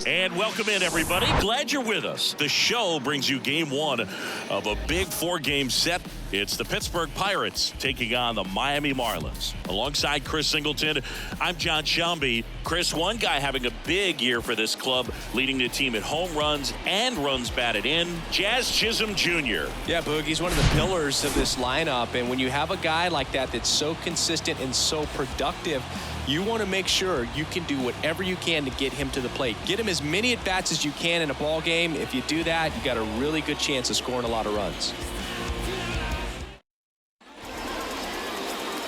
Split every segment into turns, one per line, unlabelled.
And welcome in, everybody. Glad you're with us. The show brings you game one of a big four-game set. It's the Pittsburgh Pirates taking on the Miami Marlins. Alongside Chris Singleton, I'm John Shambi. Chris, one guy having a big year for this club, leading the team at home runs and runs batted in, Jazz Chisholm Jr.
Yeah, Boog, he's one of the pillars of this lineup. And when you have a guy like that that's so consistent and so productive, you want to make sure you can do whatever you can to get him to the plate. Get him as many at-bats as you can in a ball game. If you do that, you got a really good chance of scoring a lot of runs.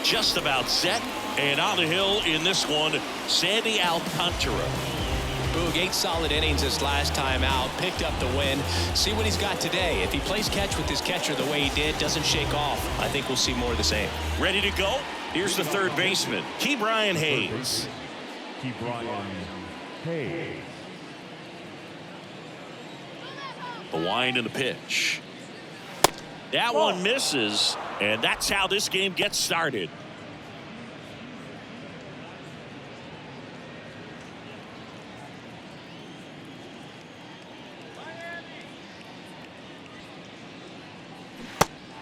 Just about set, and on the hill in this one, Sandy Alcantara.
Boog, 8 solid innings this last time out, picked up the win. See what he's got today. If he plays catch with his catcher the way he did, doesn't shake off, I think we'll see more of the same.
Ready to go? Here's the third baseman, Ke'Bryan Hayes.
Ke'Bryan Hayes.
The wind and the pitch. That one misses, and that's how this game gets started.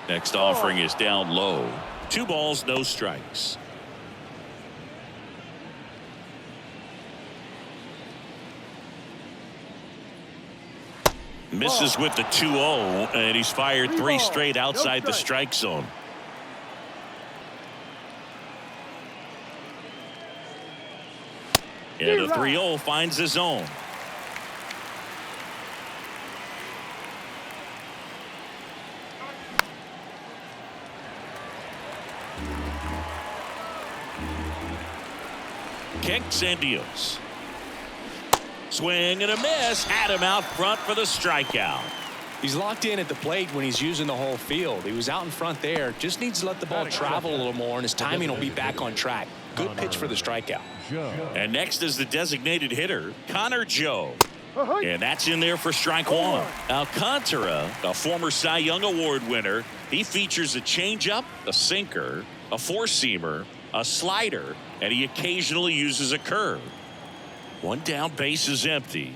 Next offering is down low. 2 balls, no strikes. Misses with the 2-0, and he's fired 3 straight outside the strike zone. And the 3-0 finds the zone. Kicks and deals. Swing and a miss. Had him out front for the strikeout.
He's locked in at the plate when he's using the whole field. He was out in front there. Just needs to let the ball travel a little more, and his timing will be back on track. Good pitch for the strikeout.
And next is the designated hitter, Connor Joe. And that's in there for strike one. Alcantara, a former Cy Young Award winner, he features a changeup, a sinker, a four-seamer, a slider, and he occasionally uses a curve. 1 down, base is empty.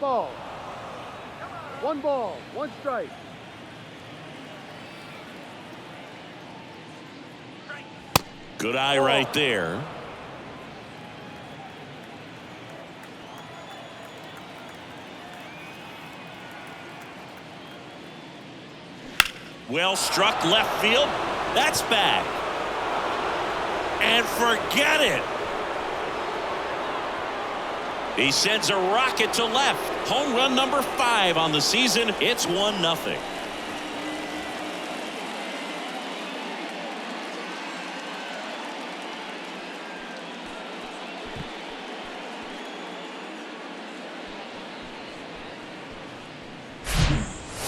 Ball. 1 ball, 1 strike.
Good eye right there. Well struck left field. That's back. And forget it. He sends a rocket to left. Home run number 5 on the season. It's 1-0.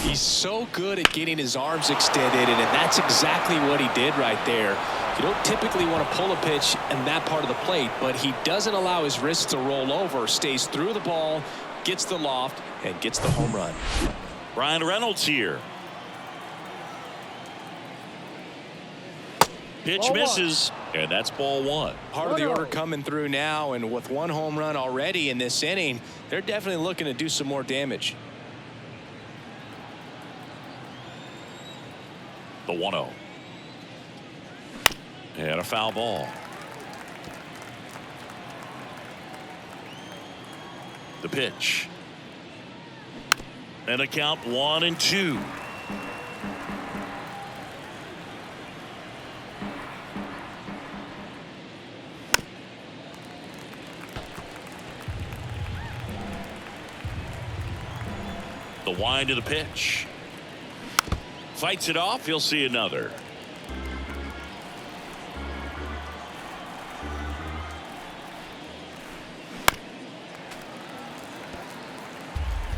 He's so good at getting his arms extended, and that's exactly what he did right there. You don't typically want to pull a pitch in that part of the plate, but he doesn't allow his wrists to roll over, stays through the ball, gets the loft, and gets the home run.
Brian Reynolds here. Pitch misses, and that's ball 1.
Part of the order coming through now, and with 1 home run already in this inning, they're definitely looking to do some more damage.
The 1-0. And a foul ball. The pitch. And a count 1-2. The wind of the pitch. Fights it off. He'll see another.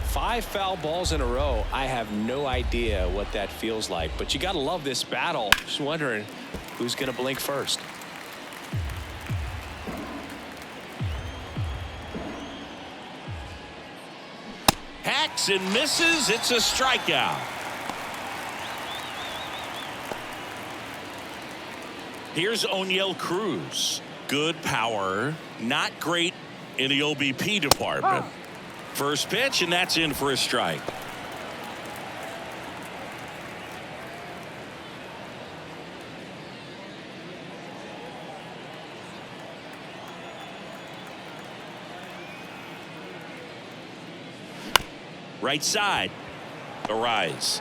Five foul balls in a row. I have no idea what that feels like, but you got to love this battle. Just wondering who's going to blink first.
Hacks and misses. It's a strikeout. Here's Oneil Cruz. Good power, not great in the OBP department. First pitch, and that's in for a strike. Right side. Arise.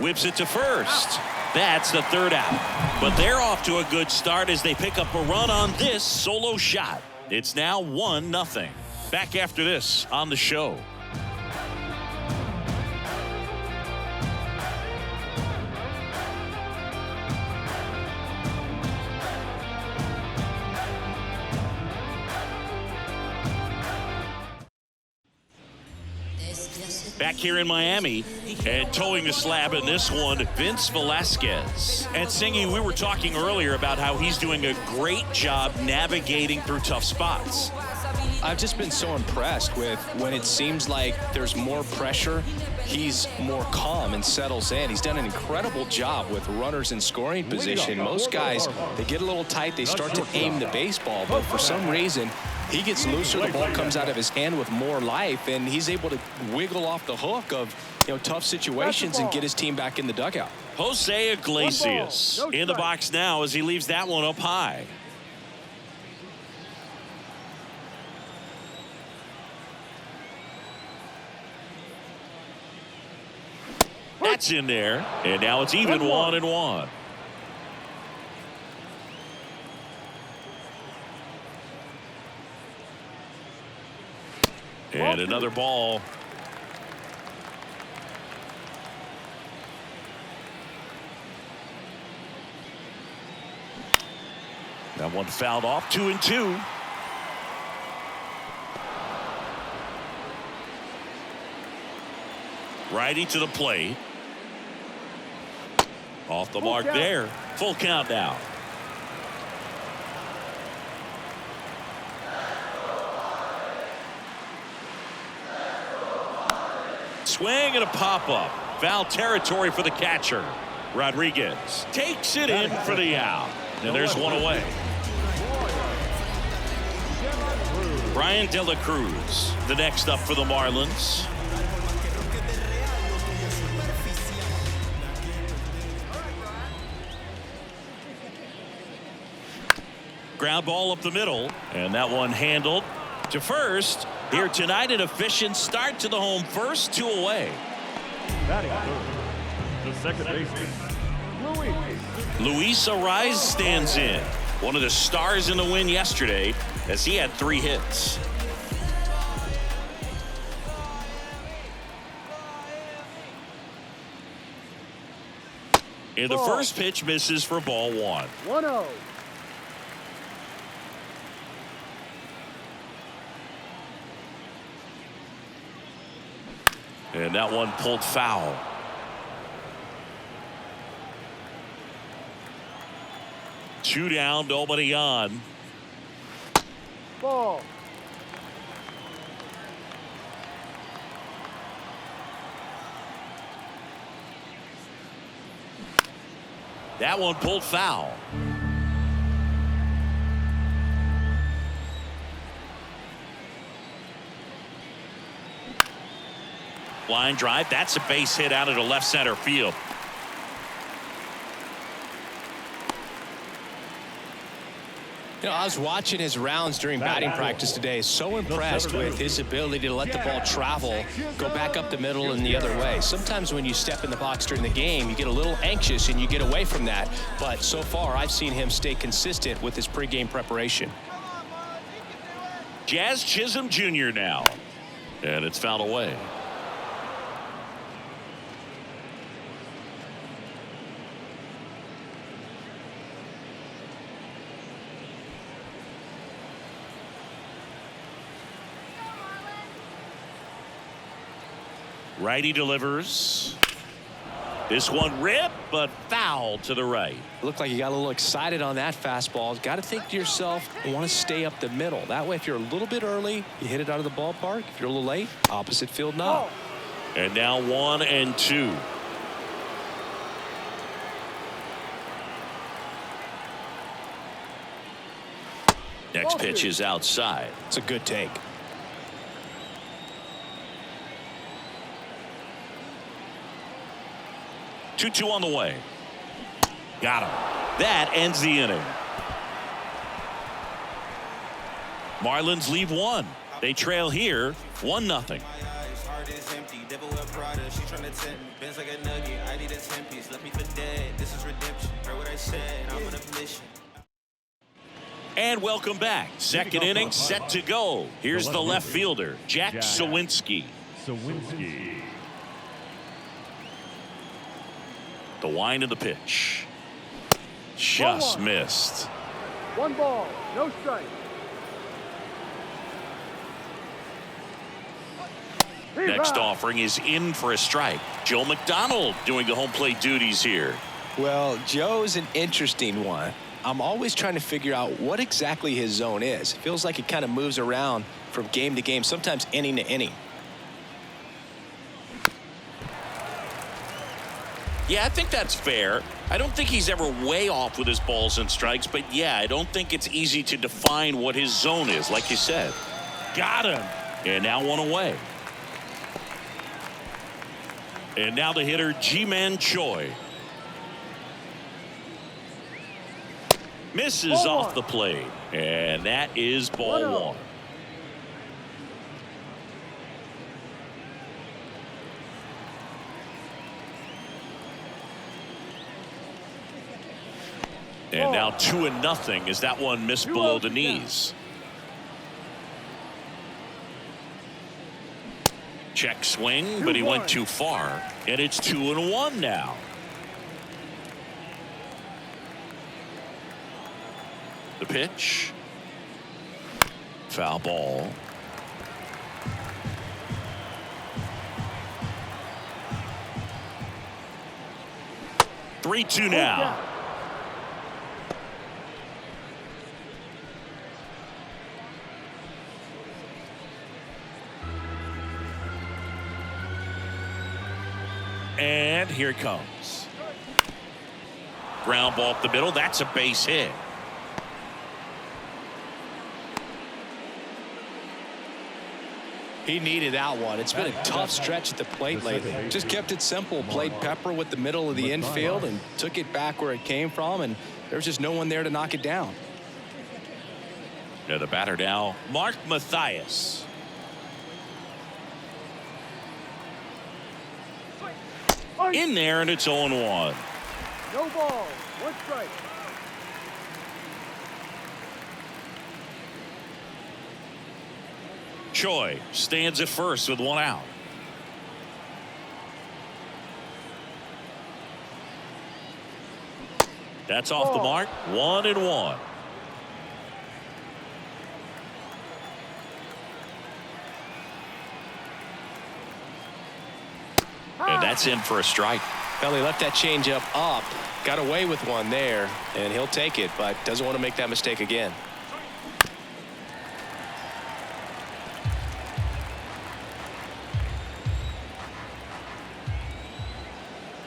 Whips it to first. That's the third out. But they're off to a good start as they pick up a run on this solo shot. It's now 1-0. Back after this on the show. Back here in Miami, and towing the slab in this one, Vince Velasquez. And Singy, we were talking earlier about how he's doing a great job navigating through tough spots.
I've just been so impressed with when it seems like there's more pressure, he's more calm and settles in. He's done an incredible job with runners in scoring position. Most guys, they get a little tight, they start to aim the baseball, but for some reason, he gets looser, the ball comes out of his hand with more life, and he's able to wiggle off the hook of tough situations and get his team back in the dugout.
Jose Iglesias in the box now as he leaves that one up high. That's in there, and now it's even 1-1. And another ball. That one fouled off. 2-2. Righty to the plate. Off the mark there. Full count now. Swing and a pop-up. Foul territory for the catcher. Rodriguez takes it in for the out. And there's one away. Brian De La Cruz, the next up for the Marlins. Ground ball up the middle, and that one handled to first. Here tonight, an efficient start to the home first, 2 away.
Batting third, the second baseman,
Luis Arraez stands in. One of the stars in the win yesterday as he had 3 hits. And the first pitch misses for ball 1.
1-0.
And that one pulled foul. Two down, nobody on.
Ball.
That one pulled foul. Line drive. That's a base hit out of the left center field.
I was watching his rounds during batting practice today. So impressed with his ability to let the ball travel, go back up the middle and the other way. Sometimes when you step in the box during the game, you get a little anxious and you get away from that. But so far, I've seen him stay consistent with his pregame preparation.
Jazz Chisholm Jr. now. And it's fouled away. Righty delivers. This one ripped, but foul to the right.
Looked like you got a little excited on that fastball. Got to think to yourself, I want to stay up the middle. That way, if you're a little bit early, you hit it out of the ballpark. If you're a little late, opposite field knob.
And now 1-2. Next pitch is outside.
It's a good take.
2-2 on the way. Got him. That ends the inning. Marlins leave one. They trail here 1-0. And welcome back. Second inning set to go. Here's the left fielder, Jack Sawinski. The wind of the pitch. Just missed.
1 ball, no strike.
Next offering is in for a strike. Joe McDonald doing the home plate duties here.
Well, Joe's an interesting one. I'm always trying to figure out what exactly his zone is. It feels like it kind of moves around from game to game, sometimes inning to inning.
Yeah, I think that's fair. I don't think he's ever way off with his balls and strikes, but yeah, I don't think it's easy to define what his zone is, like you said. Got him. And now one away. And now the hitter, Ji-Man Choi. Misses off the plate. And that is ball 1. And now 2-0 as that one missed below the knees. Check swing, but he went too far. And it's 2-1 now. The pitch. Foul ball. Three-two now. And here it comes. Ground ball up the middle. That's a base hit.
He needed that one. It's been a tough stretch at the plate lately. Just kept it simple. Played pepper with the middle of the infield and took it back where it came from, and there's just no one there to knock it down.
Yeah, the batter now, Mark Mathias. In there, and it's 0-1.
No ball, 1 strike.
Choi stands at first with 1 out. That's off the mark. 1-1. And that's in for a strike.
Well, he left that changeup up, got away with one there, and he'll take it, but doesn't want to make that mistake again.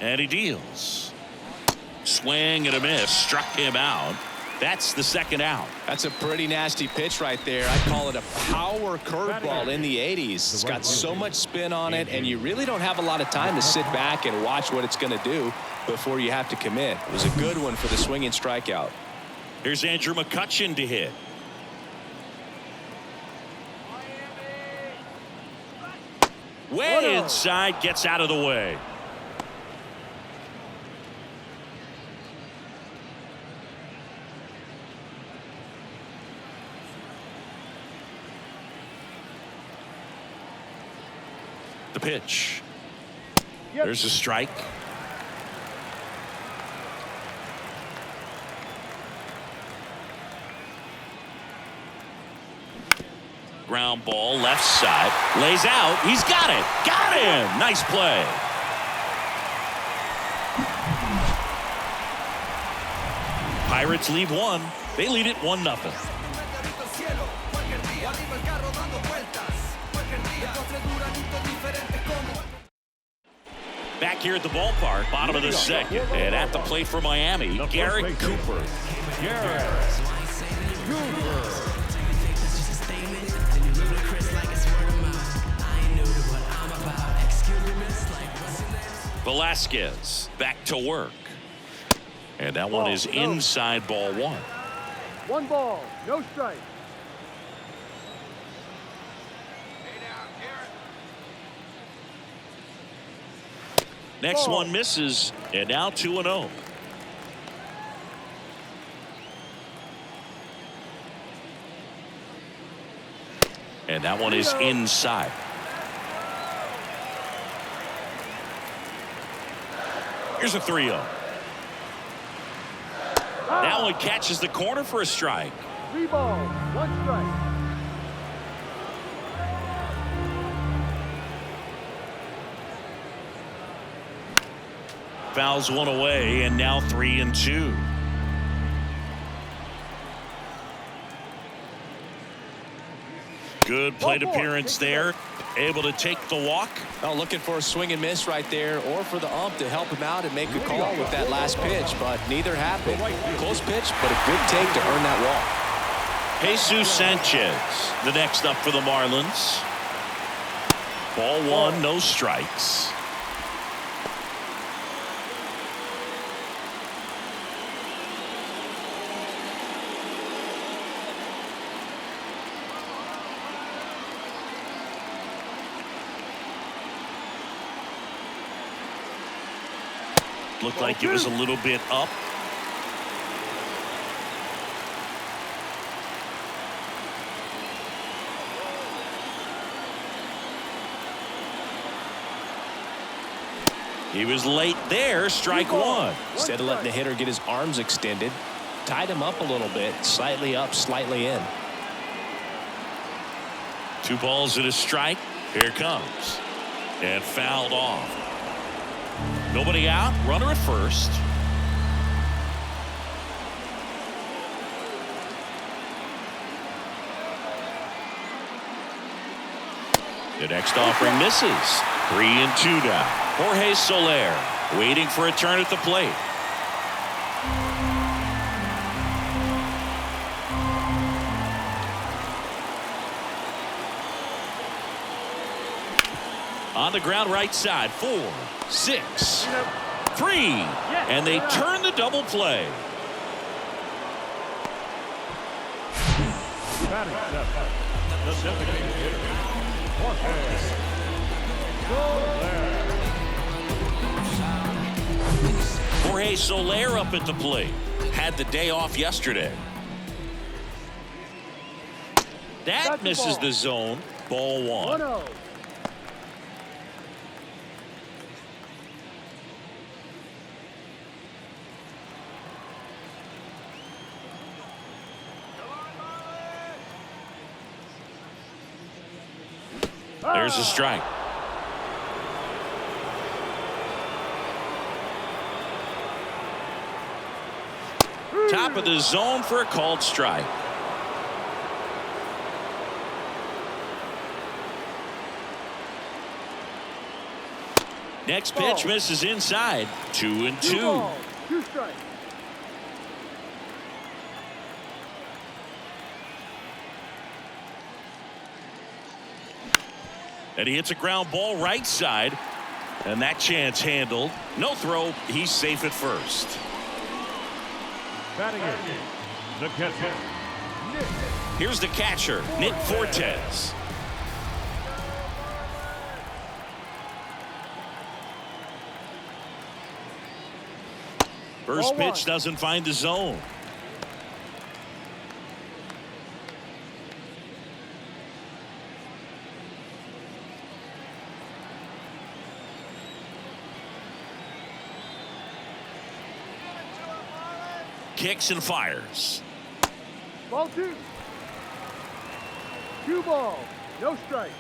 And he deals. Swing and a miss. Struck him out. That's the 2nd out.
That's a pretty nasty pitch right there. I'd call it a power curveball in the 80s. It's got so much spin on it, and you really don't have a lot of time to sit back and watch what it's going to do before you have to commit. It was a good one for the swinging strikeout.
Here's Andrew McCutchen to hit. Way inside, gets out of the way. The pitch. There's a strike. Ground ball left side. Lays out. He's got it. Got him. Nice play. Pirates lead 1. They lead it 1-0. Back here at the ballpark, bottom of the 2nd, and at the plate for Miami, Garrett Cooper. Velasquez back to work. And that one is inside, ball one.
1 ball, no strike.
Next one misses, and now 2-0. And that one is inside. Here's a 3-0. That one catches the corner for a strike.
3 balls, 1 strike.
Fouls one away, and now 3-2. Good plate appearance there. Able to take the walk.
Oh, looking for a swing and miss right there, or for the ump to help him out and make a call with that last pitch, but neither happened. Close pitch, but a good take to earn that walk.
Jesus Sanchez, the next up for the Marlins. Ball one, no strikes. Looked like it was a little bit up. He was late there. Strike one.
Instead of letting the hitter get his arms extended, tied him up a little bit, slightly up, slightly in.
2 balls and a strike. Here it comes. And fouled off. Nobody out. Runner at first. The next offering misses. 3-2 now. Jorge Soler waiting for a turn at the plate. On the ground right side. 4, 6, 3. And they turn the double play.
Batting seventh, the designated hitter, Jorge Soler.
Jorge Soler up at the plate. Had the day off yesterday. That misses the zone. Ball one.
1-0.
There's a strike. Top of the zone for a called strike. Next pitch misses inside. 2-2.
2 balls, 2 strikes.
And he hits a ground ball right side. And that chance handled. No throw. He's safe at first.
Batting eighth, the catcher, Nick.
Here's the catcher, Nick Fortes. First pitch doesn't find the zone. Kicks and fires.
Ball 2. 2 balls, no strike.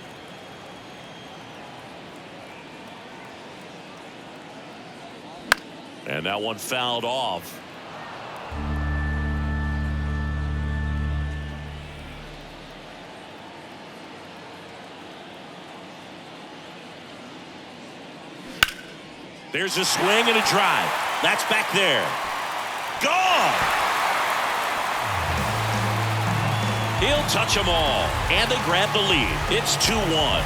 And that one fouled off. There's a swing and a drive. That's back there. Gone. He'll touch them all, and they grab the lead. It's 2-1.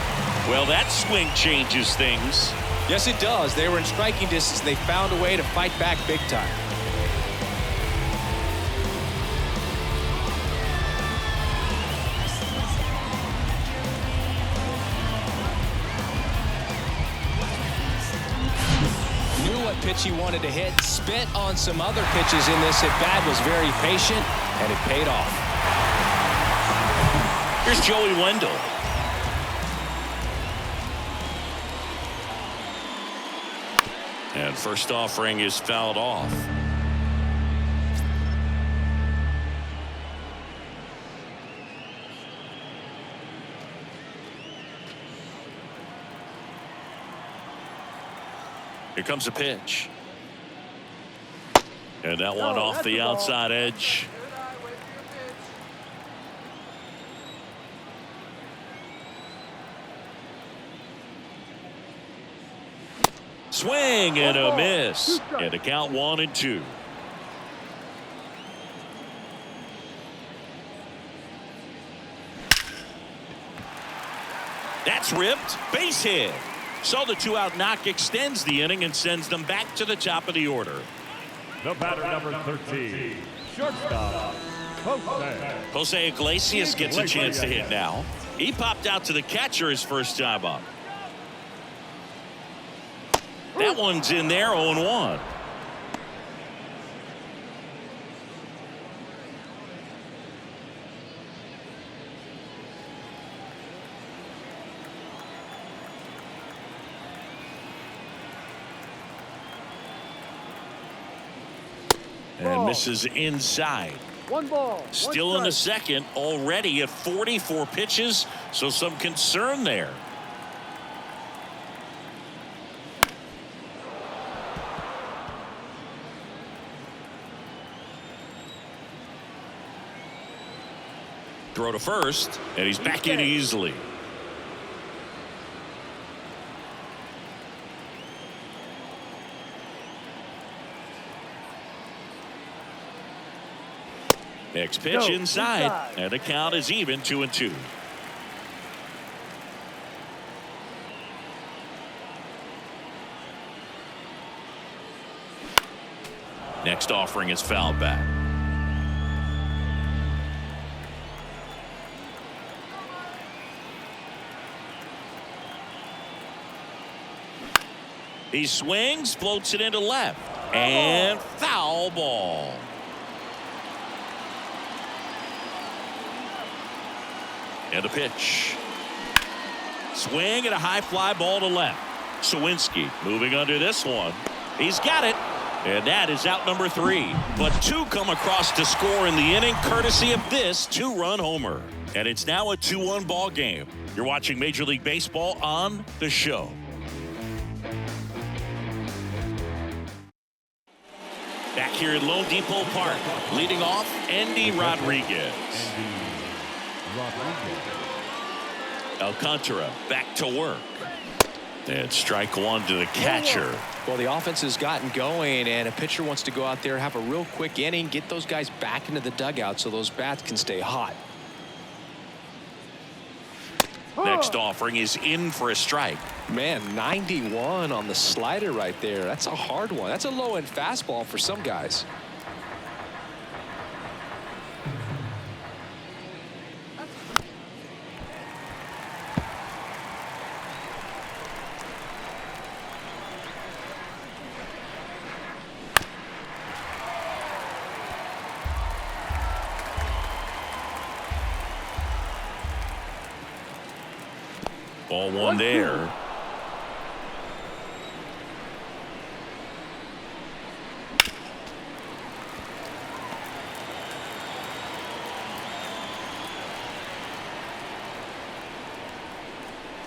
Well, that swing changes things.
Yes, it does. They were in striking distance. They found a way to fight back big time. Knew what pitch he wanted to hit. Spent on some other pitches in this at-bat. Was very patient, and it paid off.
Here's Joey Wendell. And first offering is fouled off. Here comes a pitch. And that one off the outside edge. Swing and a miss. And a count 1-2. That's ripped. Base hit. So the 2-out knock extends the inning and sends them back to the top of the order.
The batter, number 13, shortstop,
Jose Iglesias gets a chance to hit now. He popped out to the catcher his first time up. That one's in there, 0-1. And misses inside.
1 ball.
Still in the second, already at 44 pitches, so some concern there. Throw to first, and he's back in easily. Next pitch inside, and the count is even 2-2. Next offering is fouled back. He swings, floats it into left, and foul ball. And a pitch. Swing and a high fly ball to left. Sawinski moving under this one. He's got it. And that is out number 3. But 2 come across to score in the inning courtesy of this 2-run homer. And it's now a 2-1 ball game. You're watching Major League Baseball on The Show. Back here at Lone Depot Park, leading off Andy Rodriguez. Alcantara back to work. And strike 1 to the catcher.
Well, the offense has gotten going, and a pitcher wants to go out there, have a real quick inning, get those guys back into the dugout so those bats can stay hot.
Next offering is in for a strike.
Man, 91 on the slider right there. That's a hard one. That's a low-end fastball for some guys.
Ball 1 there.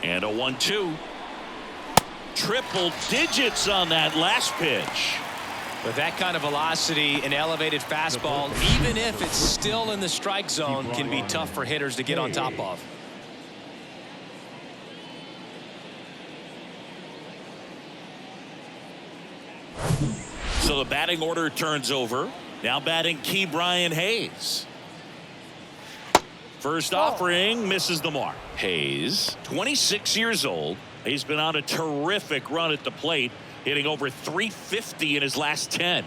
And a 1-2. Triple digits on that last pitch.
With that kind of velocity, an elevated fastball, even if it's still in the strike zone, can be tough for hitters to get on top of.
So the batting order turns over. Now batting Key Brian Hayes. First offering misses the mark. Hayes, 26 years old, He's been on a terrific run at the plate, hitting over 350 in his last 10.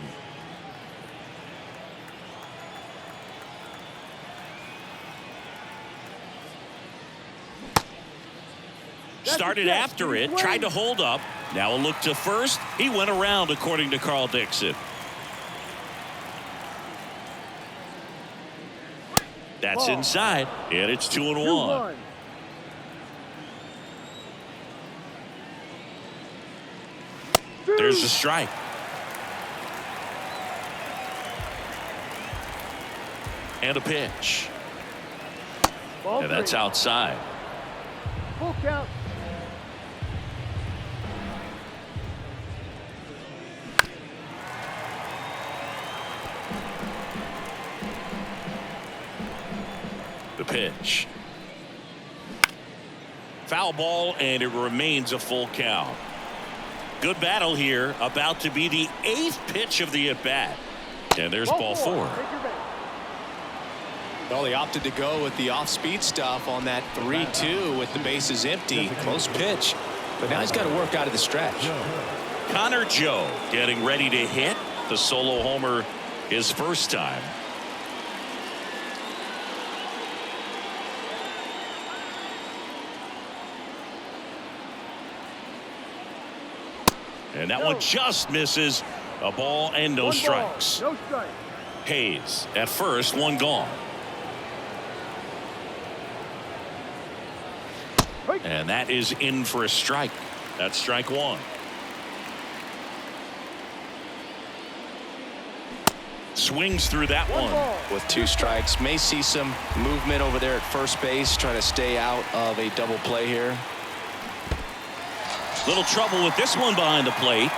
Started after it, tried to hold up. Now a look to first. He went around, according to Carl Dixon. That's inside, and it's 2-1. There's a strike. And a pitch. And that's outside.
Full count.
The pitch. Foul ball, and it remains a full count. Good battle here, about to be the 8th pitch of the at-bat. And there's ball 4.
Well, they opted to go with the off-speed stuff on that 3-2 with the bases empty. Close pitch, but now he's got to work out of the stretch.
Connor Joe getting ready to hit the solo homer his first time. And that one just misses. A ball and no strikes.
No strike.
Hayes at first, one gone. And that is in for a strike. That's strike 1. Swings through that one.
With 2 strikes, may see some movement over there at first base, trying to stay out of a double play here.
Little trouble with this one behind the plate.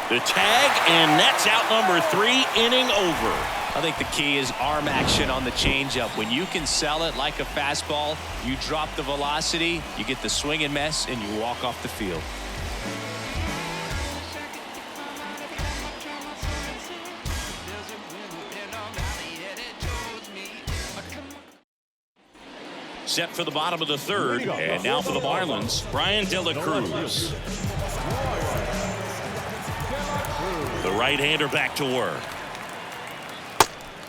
The tag, and that's out number 3, inning over.
I think the key is arm action on the changeup. When you can sell it like a fastball, you drop the velocity, you get the swing and miss, and you walk off the field.
Set for the bottom of the 3rd, and now for the Marlins, Brian De La Cruz. The right-hander back to work.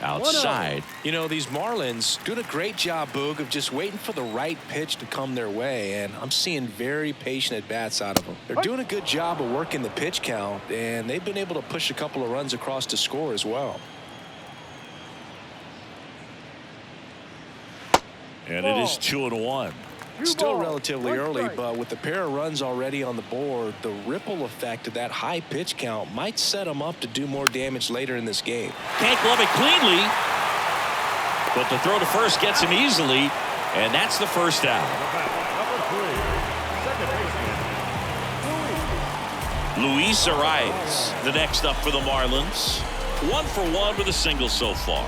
Outside.
You know, these Marlins doing a great job, Boog, of just waiting for the right pitch to come their way, and I'm seeing very patient at-bats out of them. They're doing a good job of working the pitch count, and they've been able to push a couple of runs across to score as well.
And it is 2-1.
Still relatively early, but with the pair of runs already on the board, the ripple effect of that high pitch count might set them up to do more damage later in this game.
Can't glove it cleanly, but the throw to first gets him easily, and that's the first out. Luis Arias, the next up for the Marlins. 1 for 1 with a single so far.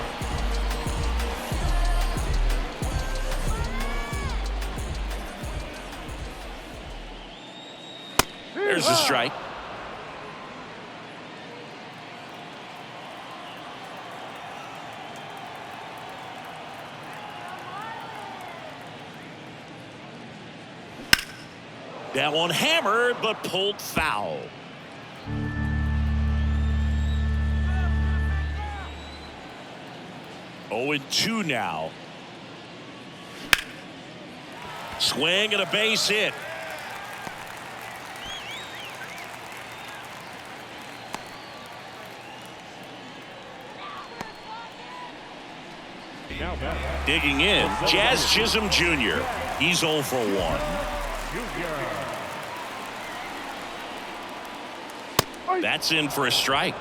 There's a strike. That one hammered, but pulled foul. Oh, 2 now. Swing and a base hit. Digging in, Jazz Chisholm Jr. He's 0 for 1. That's in for a strike.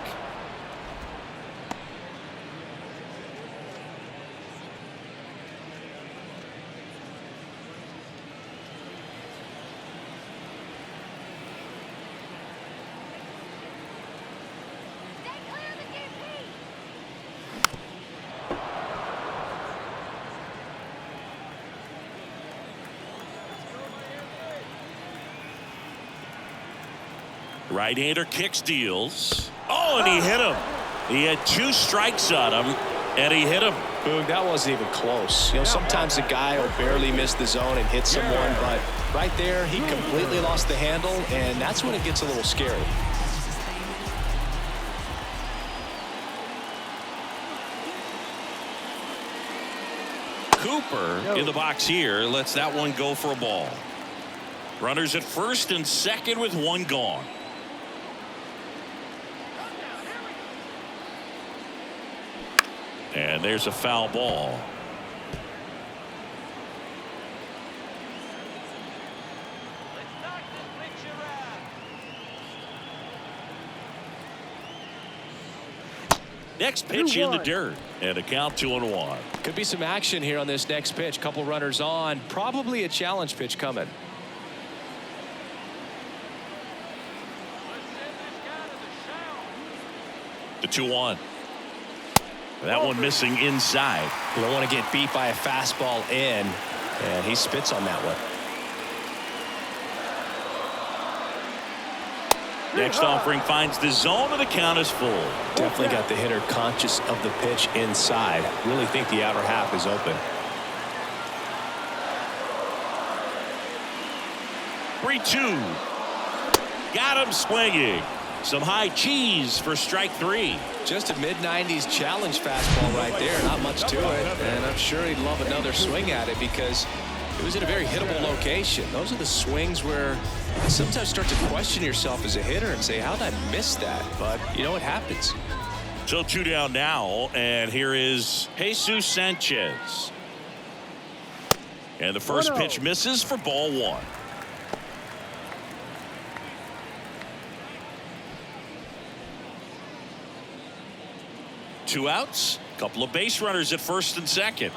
Right-hander kicks, deals. Oh, and he hit him. He had 2 strikes on him, and he hit him.
Boog, that wasn't even close. You know, sometimes a guy will barely miss the zone and hit someone, but right there, he completely lost the handle, and that's when it gets a little scary.
Cooper in the box here lets that one go for a ball. Runners at first and second with one gone. And there's a foul ball. Next pitch in the dirt, and a count 2-1.
Could be some action here on this next pitch. Couple runners on, probably a challenge pitch coming.
The 2-1. That one missing inside.
You don't want to get beat by a fastball in, and he spits on that one.
Next offering finds the zone, and the count is full.
Definitely got the hitter conscious of the pitch inside. Really think the outer half is open.
3-2. Got him swinging. Some high cheese for strike 3.
Just a mid-90s challenge fastball right there. Not much to it, and I'm sure he'd love another swing at it because it was in a very hittable location. Those are the swings where you sometimes start to question yourself as a hitter and say, how did I miss that? But, you know, it happens.
So 2 down now, and here is Jesus Sanchez. And the first pitch misses for ball 1. Two outs, couple of base runners at first and second.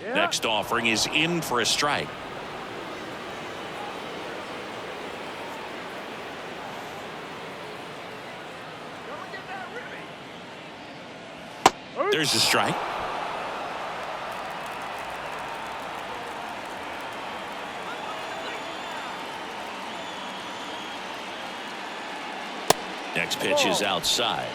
Next offering is in for a strike. There's a strike. Next pitch is outside.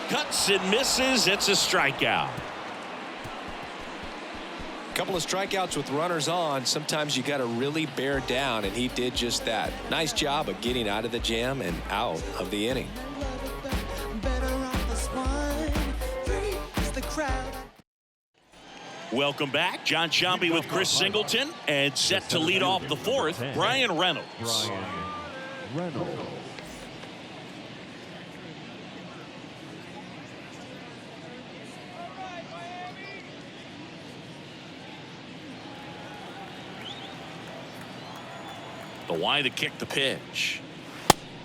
Cuts and misses. It's a strikeout.
Couple of strikeouts with runners on. Sometimes you got to really bear down, and he did just that. Nice job of getting out of the jam and out of the inning.
Welcome back. John Sciambi with Chris Singleton, and set to lead off the fourth, Brian Reynolds. The wide to kick the pitch.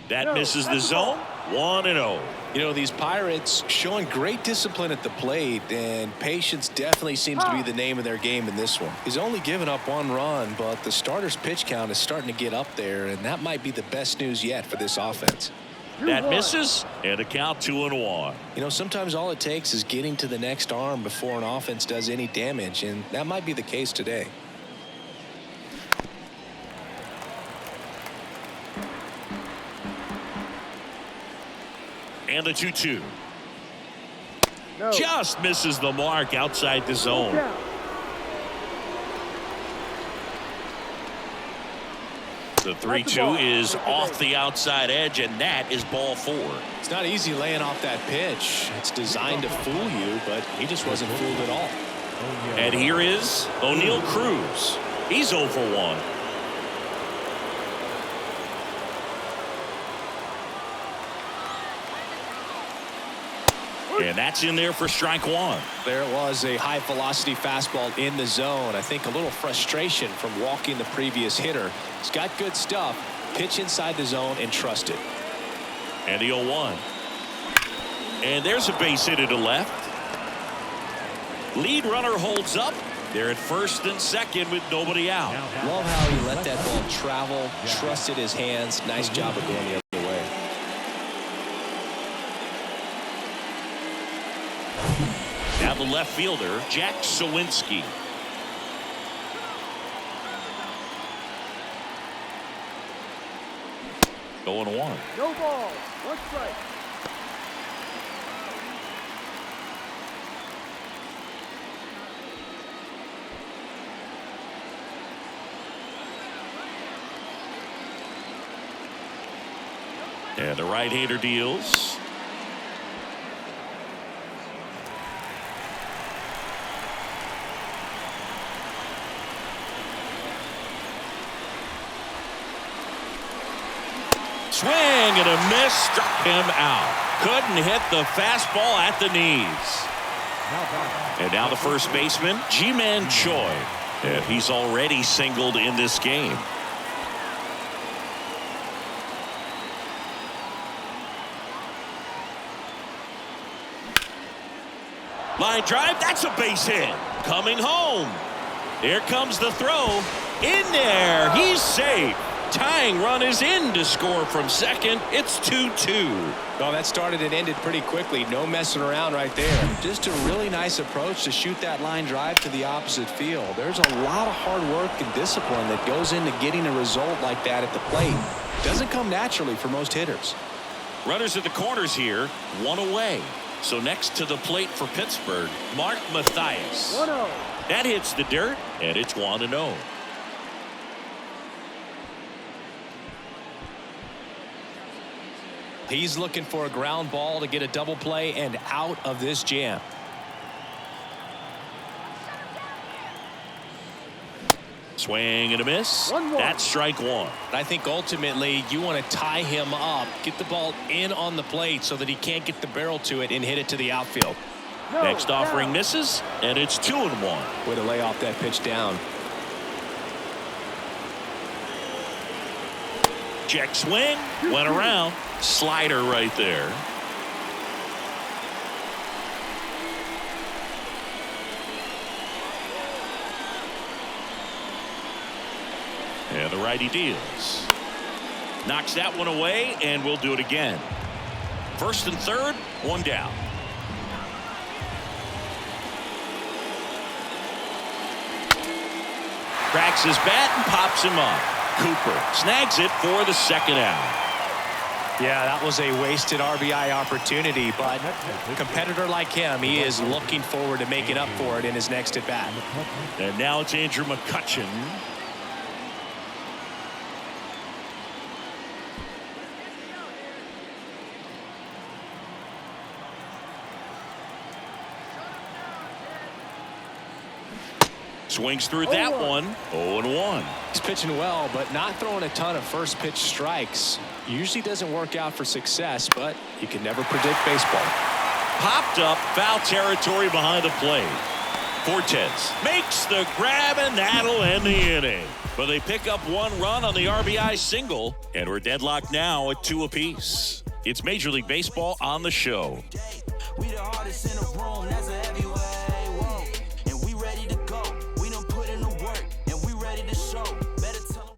That misses the zone. 1-0.
You know, these Pirates showing great discipline at the plate, and patience definitely seems to be the name of their game in this one. He's only given up 1 run, but the starter's pitch count is starting to get up there, and that might be the best news yet for this offense.
That misses, and a count 2-1.
You know, sometimes all it takes is getting to the next arm before an offense does any damage, and that might be the case today.
And the 2-2. Just misses the mark outside the zone. The 3-2 is off the outside edge, and that is ball 4.
It's not easy laying off that pitch. It's designed to fool you, but he just wasn't fooled at all.
And here is O'Neal Cruz. He's 0 for 1. And that's in there for strike 1.
There it was, a high velocity fastball in the zone. I think a little frustration from walking the previous hitter. He's got good stuff. Pitch inside the zone and trust it.
And the 0-1. And there's a base hit to left. Lead runner holds up. They're at first and second with nobody out.
Love how he let that ball travel, trusted his hands. Nice job of going the other way.
Now the left fielder, Jack Sawinski. Going one.
No ball. One strike.
And the right-hander deals. Swing and a miss, struck him out. Couldn't hit the fastball at the knees. And now the first baseman, Ji-Man Choi. And he's already singled in this game. Line drive, that's a base hit. Coming home. Here comes the throw. In there, he's safe. Tying run is in to score from second. It's 2-2.
Well, that started and ended pretty quickly. No messing around right there. Just a really nice approach to shoot that line drive to the opposite field. There's a lot of hard work and discipline that goes into getting a result like that at the plate. Doesn't come naturally for most hitters.
Runners at the corners here, one away. So next to the plate for Pittsburgh, Mark Mathias.
1-0.
That hits the dirt, and it's 1-0.
He's looking for a ground ball to get a double play and out of this jam.
Swing and a miss.
1-1.
That's strike one.
I think ultimately you want to tie him up, get the ball in on the plate so that he can't get the barrel to it and hit it to the outfield.
No,
Next offering
down.
misses, and it's 2-1.
Way to lay off that pitch down.
Check swing, went around, slider right there. And the righty deals. Knocks that one away, and we'll do it again. First and third, one down. Cracks his bat and pops him up. Cooper snags it for the second out.
Yeah, that was a wasted RBI opportunity, but a competitor like him, he is looking forward to making up for it in his next at bat.
And now it's Andrew McCutchen. Swings through that one. 0-1.
He's pitching well, but not throwing a ton of first pitch strikes. Usually doesn't work out for success, but you can never predict baseball.
Popped up, foul territory behind the plate. Fortes makes the grab, and that'll end the inning. But they pick up one run on the RBI single, and we're deadlocked now at 2 apiece. It's Major League Baseball on the show.
We the hardest in the room, that's a heavyweight. Whoa. And we ready to go. We done put in the work, and we ready to show. Better tell them.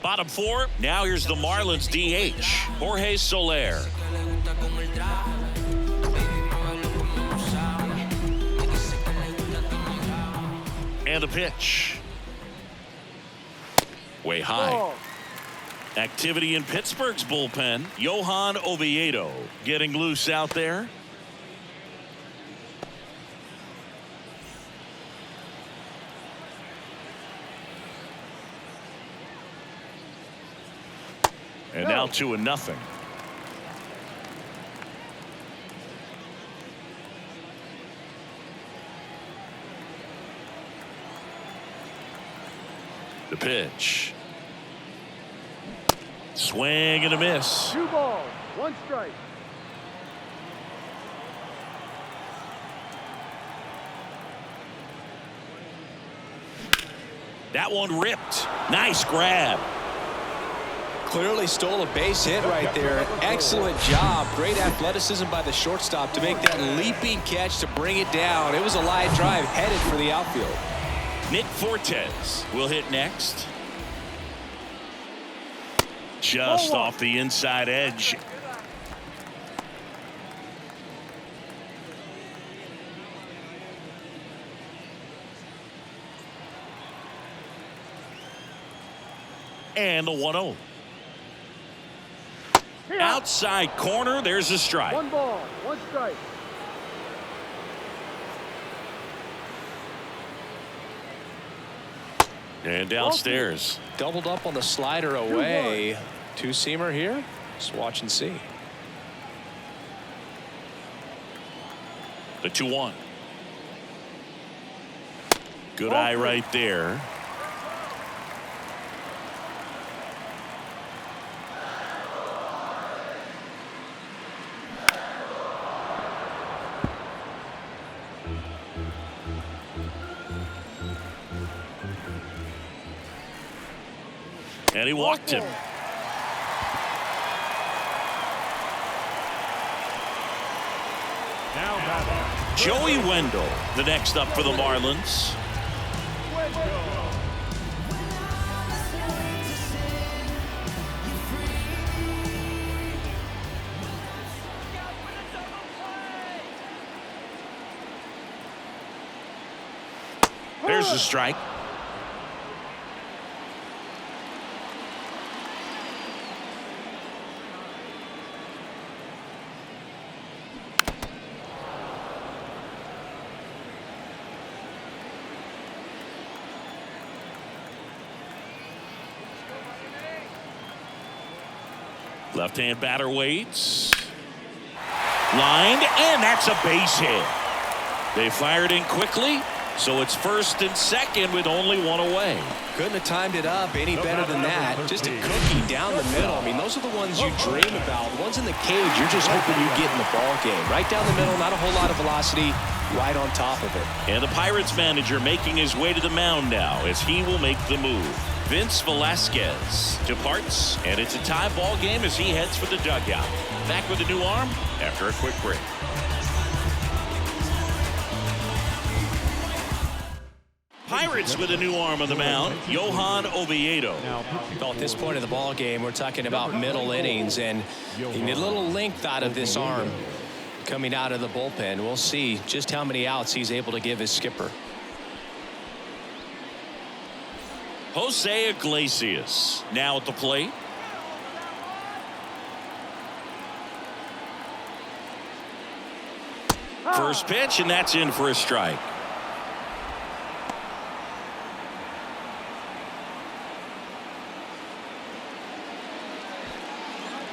Bottom 4. Now here's the Marlins DH, Jorge Soler. And the pitch. Way high.
Ball.
Activity in Pittsburgh's bullpen. Johan Oviedo getting loose out there. And now 2-0. The pitch. Swing and a miss.
2 balls. 1 strike.
That one ripped. Nice grab.
Clearly stole a base hit right there. Excellent job. Great athleticism by the shortstop to make that leaping catch to bring it down. It was a line drive headed for the outfield.
Nick Fortes will hit next. Just off the inside edge. And the 1-0. Outside corner, there's a strike.
1 ball, 1 strike.
And downstairs.
Doubled up on the slider away. Two-seamer here. Just watch and see.
The 2-1. Good eye right there. And he walked him.
Now
Joey Wendell, the next up for the Marlins. There's the strike. Left-hand batter waits. Lined, and that's a base hit. They fired in quickly, so it's first and second with only 1 away.
Couldn't have timed it up any better than that. Just a cookie down the middle. I mean, those are the ones you dream about. The ones in the cage, you're just hoping you get in the ball game. Right down the middle, not a whole lot of velocity, right on top of it.
And the Pirates manager making his way to the mound now as he will make the move. Vince Velasquez departs, and it's a tie ball game as he heads for the dugout. Back with a new arm after a quick break. Pirates with a new arm on the mound, Johan Oviedo.
Well, at this point of the ball game, we're talking about middle innings, and you need a little length out of this arm coming out of the bullpen. We'll see just how many outs he's able to give his skipper.
Jose Iglesias now at the plate. First pitch, and that's in for a strike.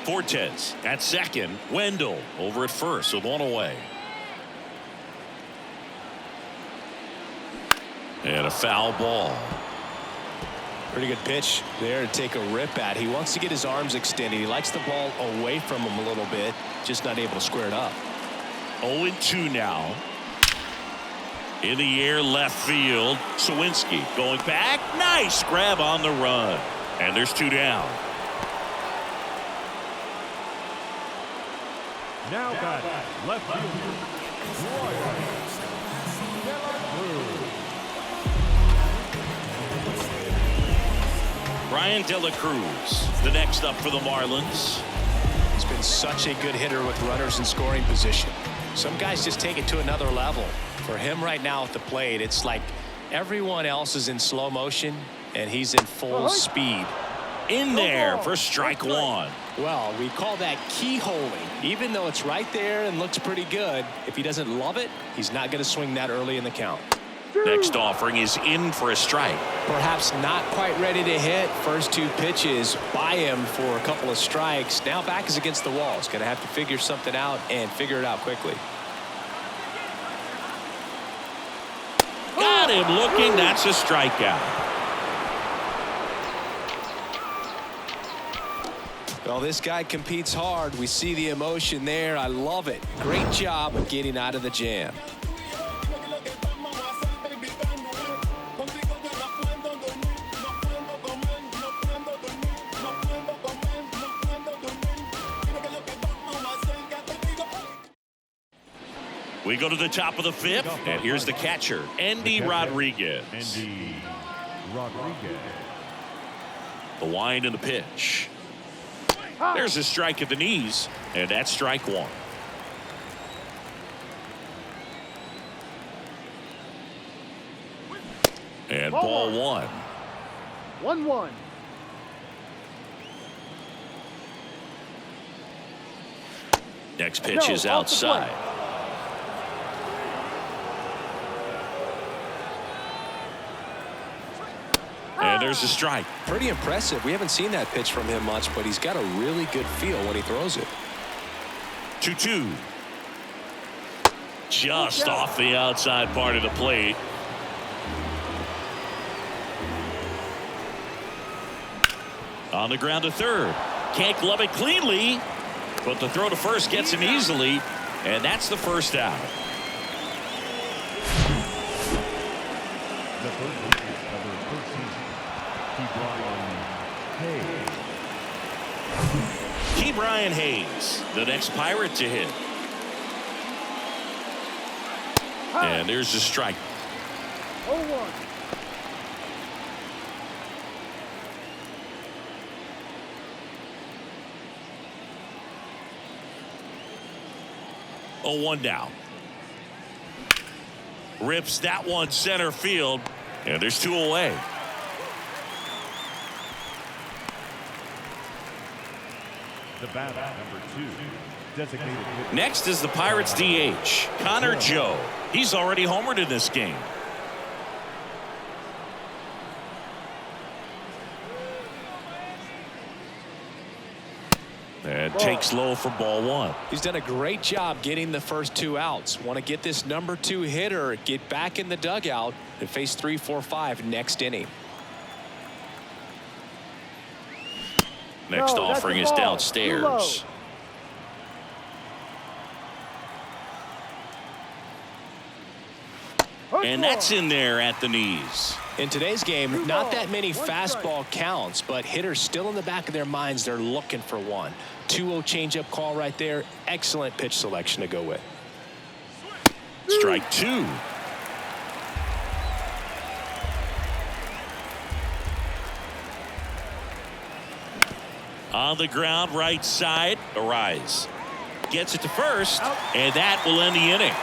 Fortes at second. Wendell over at first with 1 away. And a foul ball.
Pretty good pitch there to take a rip at. He wants to get his arms extended. He likes the ball away from him a little bit, just not able to square it up.
0-2 now. In the air, left field. Sawinski going back. Nice grab on the run. And there's 2 down.
Now batting, left fielder,
Brian De La Cruz, the next up for the Marlins.
He's been such a good hitter with runners in scoring position. Some guys just take it to another level. For him right now at the plate, it's like everyone else is in slow motion and he's in full speed.
In there for strike 1.
Well, we call that keyholing. Even though it's right there and looks pretty good, if he doesn't love it, he's not going to swing that early in the count.
Next offering is in for a strike.
Perhaps not quite ready to hit. First 2 pitches by him for a couple of strikes. Now back is against the wall. He's going to have to figure something out and figure it out quickly.
Got him looking. That's a strikeout.
Well, this guy competes hard. We see the emotion there. I love it. Great job of getting out of the jam.
We go to the top of the 5th, and here's the catcher, Andy Rodriguez.
Andy Rodriguez.
The wind and the pitch. There's a strike at the knees, and that's strike 1. And ball 1.
1-1.
Next pitch is outside. And there's a strike.
Pretty impressive. We haven't seen that pitch from him much, but he's got a really good feel when he throws it.
2-2. Just off the outside part of the plate. On the ground to third. Can't glove it cleanly, but the throw to first gets him easily, and that's the first out.
The first baseman of the first season,
Brian Hayes, the next Pirate to hit. And there's a strike.
0-1.
Oh, 1 down. Rips that one center field, and there's 2 away.
the batter, number 2, designated hitter.
Next is the Pirates DH, Connor Joe. He's already homered in this game. And takes low for ball 1.
He's done a great job getting the first 2 outs. Want to get this number 2 hitter, get back in the dugout, and face 3, 4, 5 next inning.
Next offering is downstairs. And that's in there at the knees.
In today's game, not that many fastball counts, but hitters still in the back of their minds, they're looking for one. 2-0 changeup call right there. Excellent pitch selection to go with.
Strike 2. On the ground, right side, Arise. Gets it to first, and that will end the inning.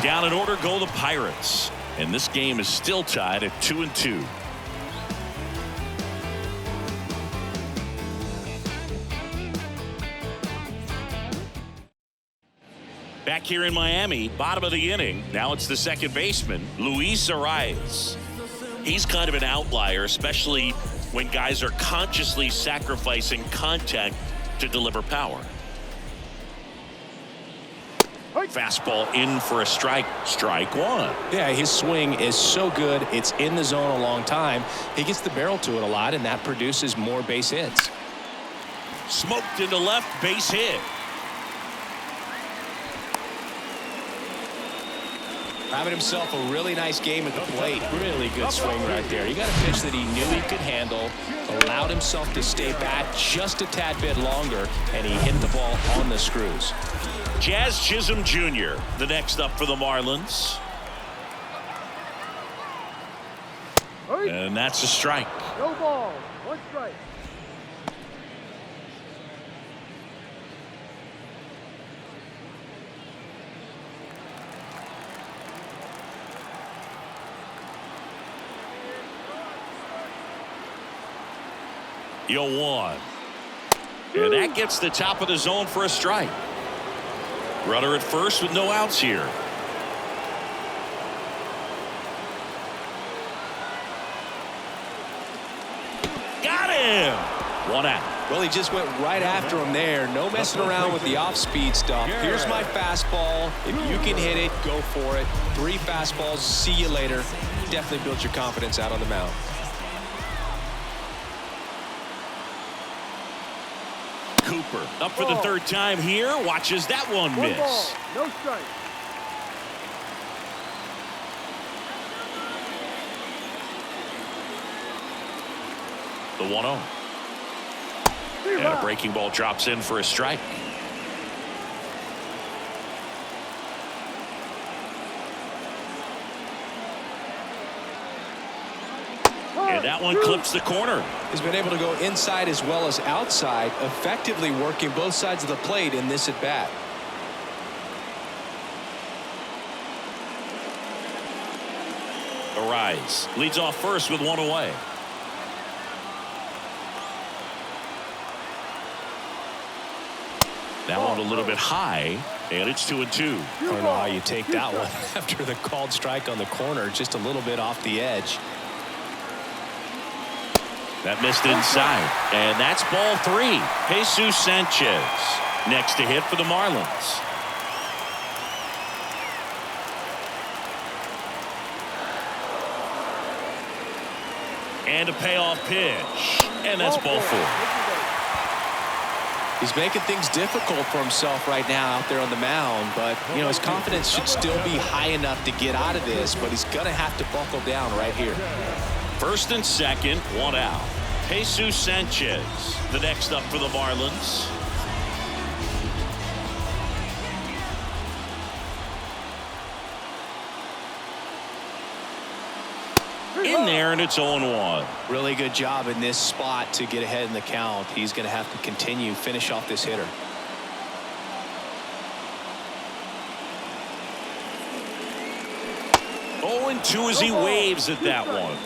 Down in order go the Pirates. And this game is still tied at 2-2. Back here in Miami, bottom of the inning. Now it's the second baseman, Luis Arias. He's kind of an outlier, especially when guys are consciously sacrificing contact to deliver power. Fastball in for a strike. Strike 1.
Yeah, his swing is so good. It's in the zone a long time. He gets the barrel to it a lot, and that produces more base hits.
Smoked into left, base hit.
Having himself a really nice game at the plate. Really good swing right there. He got a pitch that he knew he could handle, allowed himself to stay back just a tad bit longer, and he hit the ball on the screws.
Jazz Chisholm Jr., the next up for the Marlins. And that's a strike.
No ball, 1 strike.
Yo 1. And that gets the top of the zone for a strike. Runner at first with no outs here. Got him. 1 out.
Well, he just went right after him there. No messing around with the off-speed stuff. Here's my fastball. If you can hit it, go for it. 3 fastballs. See you later. Definitely builds your confidence out on the mound.
Cooper up for the 3rd time here. Watches that one miss.
1 ball, no strike.
The 1-0. And a breaking ball drops in for a strike. And that one clips the corner.
He's been able to go inside as well as outside, effectively working both sides of the plate in this at bat.
Arise leads off first with 1 away. That one a little bit high, and it's 2-2.
I don't know how you take that one after the called strike on the corner, just a little bit off the edge.
That missed inside, and that's ball 3. Jesus Sanchez next to hit for the Marlins. And a payoff pitch, and that's ball 4.
He's making things difficult for himself right now out there on the mound, but you know his confidence should still be high enough to get out of this, but he's gonna have to buckle down right here.
First and second, 1 out. Jesus Sanchez, the next up for the Marlins. In there, and it's 0-1.
Really good job in this spot to get ahead in the count. He's going to have to continue, finish off this hitter.
Oh, and 2 as he waves at that one.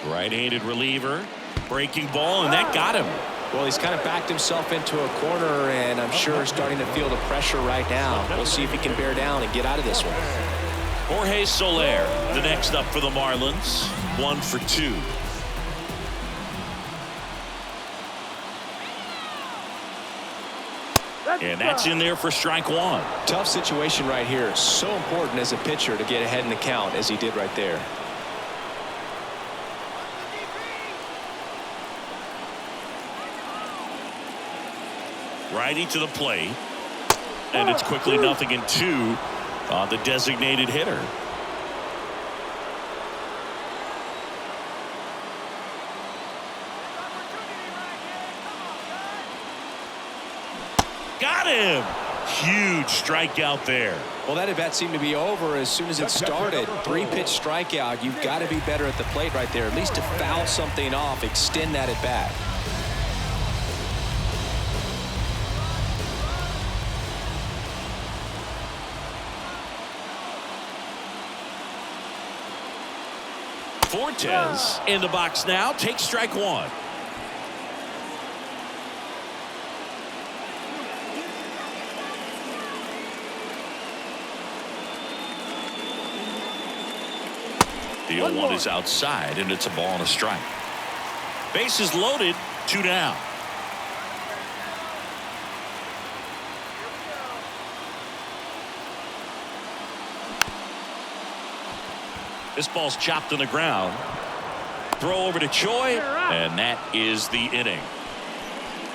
Right-handed reliever, breaking ball, and that got him.
Well, he's kind of backed himself into a corner, and I'm sure starting to feel the pressure right now. We'll see if he can bear down and get out of this one.
Jorge Soler, the next up for the Marlins, 1 for 2. And that's in there for strike 1.
Tough situation right here. So important as a pitcher to get ahead in the count as he did right there.
Righty to the plate, and it's quickly 0-2 on the designated hitter. Got him. Huge strikeout there.
Well, that at bat seemed to be over as soon as it started. 3-pitch strikeout. You've got to be better at the plate right there, at least to foul something off, extend that at bat.
Fortes in the box now, takes strike 1. The 0-1 is outside, and it's a ball and a strike. Bases loaded, 2 down. This ball's chopped on the ground. Throw over to Choi, and that is the inning.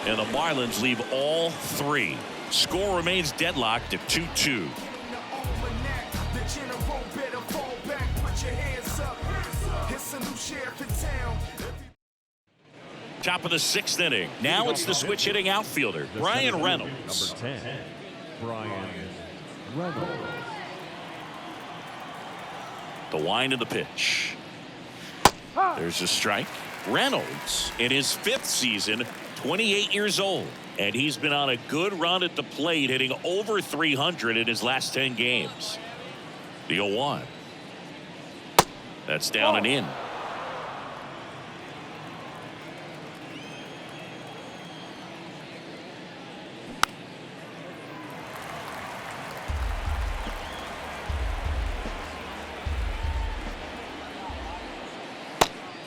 And the Marlins leave all 3. Score remains deadlocked at 2-2. Top of the 6th inning. Now it's the switch hitting outfielder, Brian Reynolds.
Number 10, Brian Reynolds.
The wind of the pitch. There's a strike. Reynolds in his 5th season, 28 years old, and he's been on a good run at the plate, hitting over 300 in his last 10 games. The 0-1. That's down and in.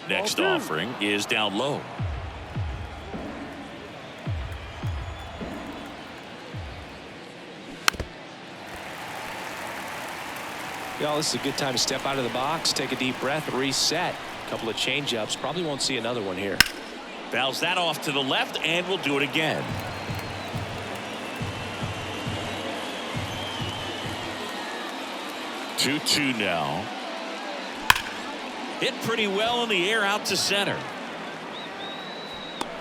Next offering is down low.
Well, this is a good time to step out of the box, take a deep breath, reset. A couple of change-ups. Probably won't see another one here.
Fouls that off to the left, and we'll do it again. Two now. Hit pretty well in the air out to center.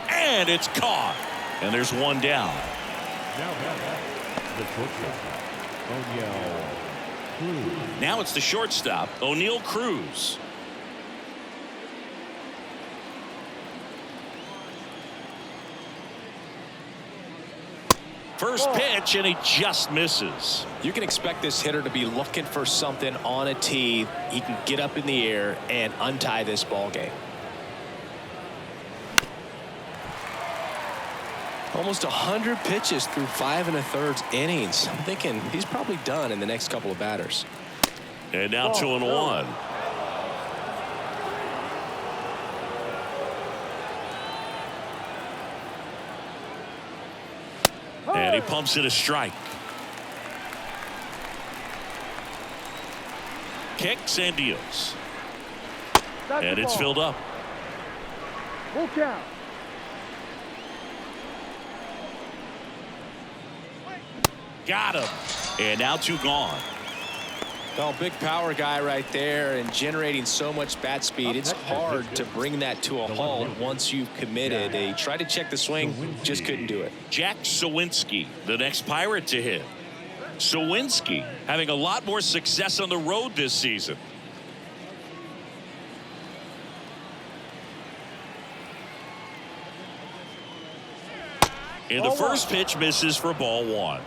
And it's caught. And there's 1 down. Now it's the shortstop, O'Neal Cruz. First pitch, and he just misses.
You can expect this hitter to be looking for something on a tee. He can get up in the air and untie this ball game. Almost 100 pitches through 5 1/3 innings. I'm thinking he's probably done in the next couple of batters.
And now 2-1. And he pumps it a strike. Kicks and deals. And it's filled up.
Full count.
Got him. And now 2 gone.
Well, big power guy right there and generating so much bat speed. It's hard to bring that to a halt once you've committed. He tried to check the swing, just couldn't do it.
Jack Sawinski, the next Pirate to hit. Sawinski having a lot more success on the road this season. And the first pitch misses for ball 1.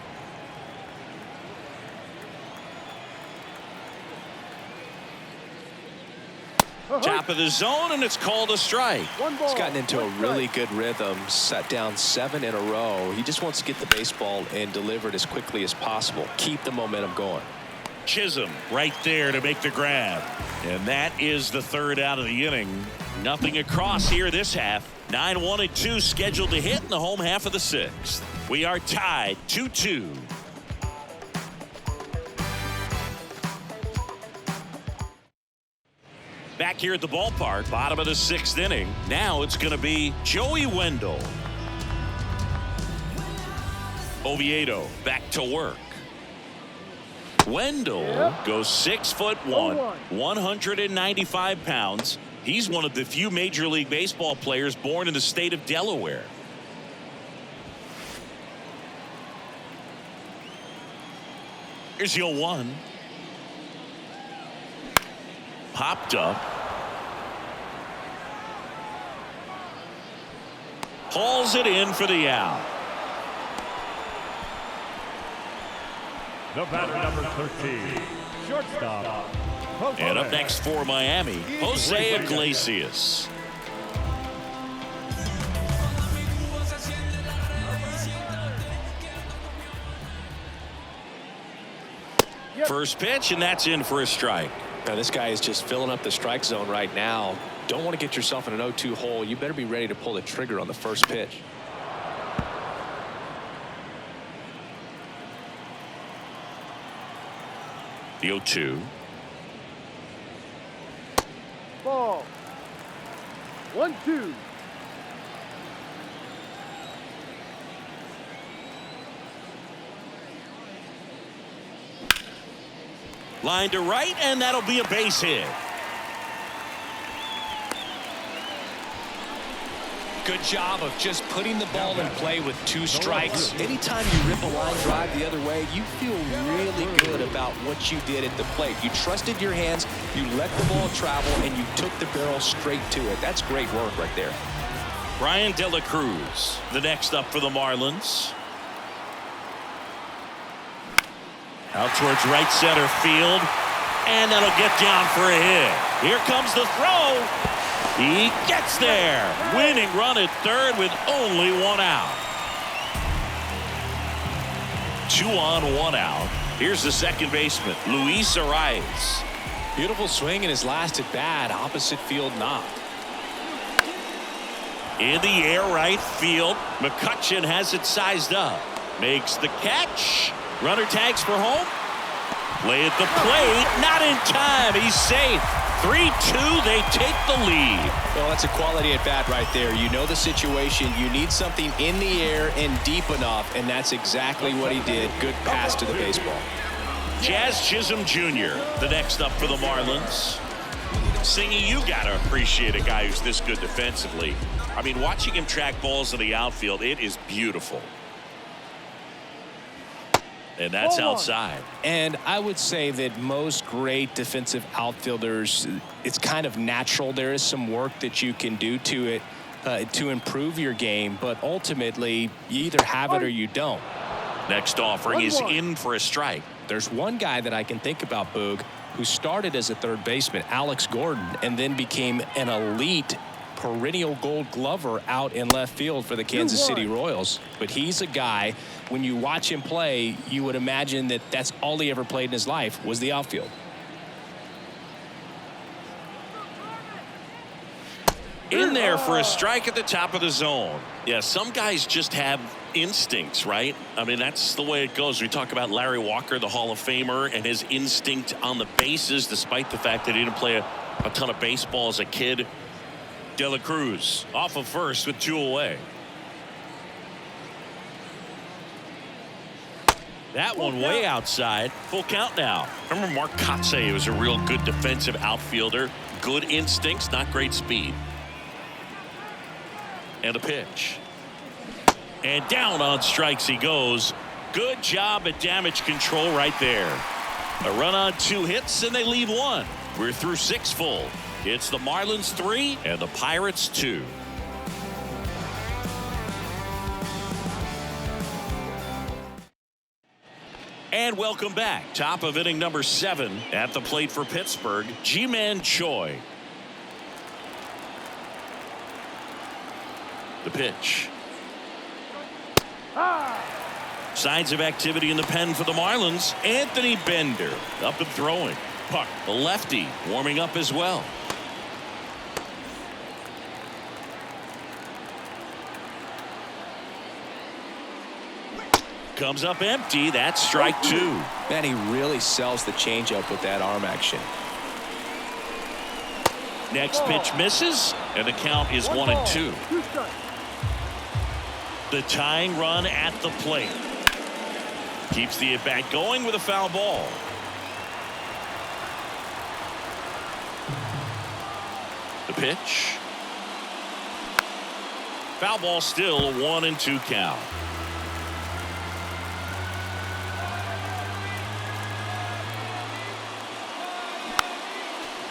Top of the zone, and it's called a strike.
He's gotten into a really good rhythm, set down 7 in a row. He just wants to get the baseball and deliver it as quickly as possible. Keep the momentum going.
Chisholm right there to make the grab. And that is the 3rd out of the inning. Nothing across here this half. 9-1-2 scheduled to hit in the home half of the 6th. We are tied 2-2. Back here at the ballpark, bottom of the 6th inning. Now it's going to be Joey Wendell. Oviedo back to work. Wendell goes 6'1", 195 pounds. He's one of the few Major League Baseball players born in the state of Delaware. Here's 0-1. Popped up. Hauls it in for the out.
The batter, number 13, shortstop.
And up next for Miami, Jose Iglesias. First pitch, and that's in for a strike.
Now, this guy is just filling up the strike zone right now. Don't want to get yourself in an 0-2 hole. You better be ready to pull the trigger on the first pitch.
The 0-2.
Ball. 1-2.
Line to right, and that'll be a base hit.
Good job of just putting the ball in play with 2 strikes. Anytime you rip a line drive the other way, you feel really good about what you did at the plate. You trusted your hands, you let the ball travel, and you took the barrel straight to it. That's great work right there.
Brian De La Cruz, the next up for the Marlins. Out towards right center field, and that'll get down for a hit. Here comes the throw. He gets there. Winning run at 3rd with only 1 out. 2 on, 1 out. Here's the second baseman, Luis Arias.
Beautiful swing in his last at bat. Opposite field knock.
In the air right field. McCutchen has it sized up. Makes the catch. Runner tags for home. Play at the plate. Not in time. He's safe. 3-2. They take the lead.
Well, that's a quality at bat right there. You know the situation. You need something in the air and deep enough, and that's exactly what he did. Good pass to the baseball.
Jazz Chisholm Jr., the next up for the Marlins. Singy, you got to appreciate a guy who's this good defensively. I mean, watching him track balls in the outfield, it is beautiful. And that's outside.
And I would say that most great defensive outfielders, it's kind of natural. There is some work that you can do to it to improve your game, but ultimately you either have it or you don't.
Next offering is in for a strike.
There's one guy that I can think about, Boog, who started as a third baseman, Alex Gordon, and then became an elite perennial gold glover out in left field for the Kansas City Royals. But he's a guy, when you watch him play, you would imagine that that's all he ever played in his life was the outfield.
In there for a strike at the top of the zone. Yeah, some guys just have instincts, right? I mean, that's the way it goes. We talk about Larry Walker, the Hall of Famer, and his instinct on the bases, despite the fact that he didn't play a ton of baseball as a kid. De La Cruz off of first with 2 away. That one way outside. Full count now. Remember Mark Kotsay was a real good defensive outfielder. Good instincts, not great speed. And a pitch. And down on strikes he goes. Good job at damage control right there. A run on 2 hits and they leave 1. We're through 6 full. It's the Marlins 3 and the Pirates 2. And welcome back. Top of inning number 7 at the plate for Pittsburgh, Ji-Man Choi. The pitch. Signs of activity in the pen for the Marlins. Anthony Bender up and throwing. Puck, the lefty, warming up as well. Comes up empty. That's strike 2.
Man, he really sells the changeup with that arm action.
Next pitch misses, and the count is 1-2. The tying run at the plate. Keeps the at-bat going with a foul ball. The pitch. Foul ball still, a 1-2 count.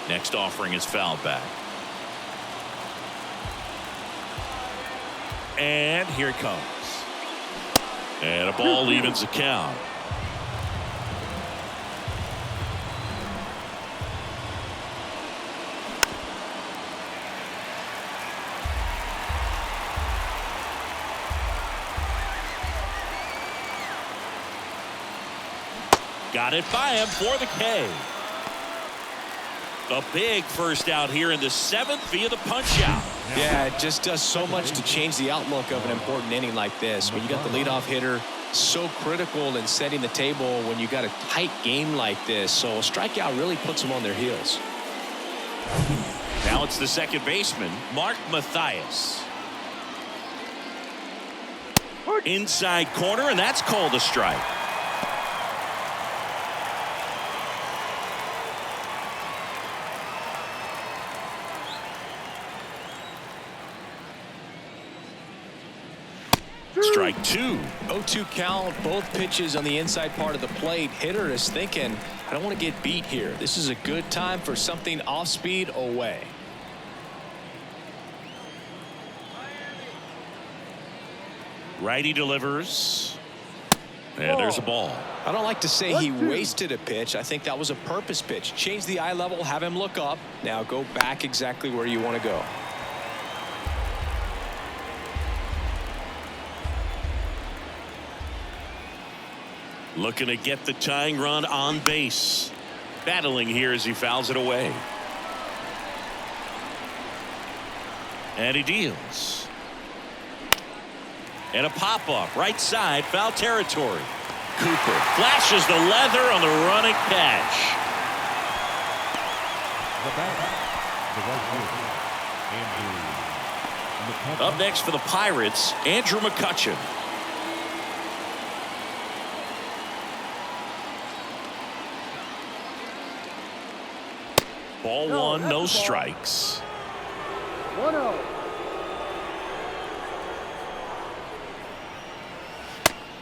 Next offering is fouled back. And here it comes. And a ball evens the count. Got it by him for the K. A big first out here in the 7th via the punch out.
Yeah, it just does so much to change the outlook of an important inning like this. When you got the leadoff hitter, so critical in setting the table when you got a tight game like this. So a strikeout really puts them on their heels.
Now it's the second baseman, Mark Mathias. Inside corner, and that's called a strike. Strike 2.
0-2 count, both pitches on the inside part of the plate. Hitter is thinking, I don't want to get beat here. This is a good time for something off speed away.
Righty delivers. And there's a ball.
I don't like to say he wasted a pitch. I think that was a purpose pitch. Change the eye level, have him look up. Now go back exactly where you want to go.
Looking to get the tying run on base. Battling here as he fouls it away. And he deals. And a pop-up right side, foul territory. Cooper flashes the leather on the running catch. Up next for the Pirates, Andrew McCutchen. Ball 1, no strikes.
1-0.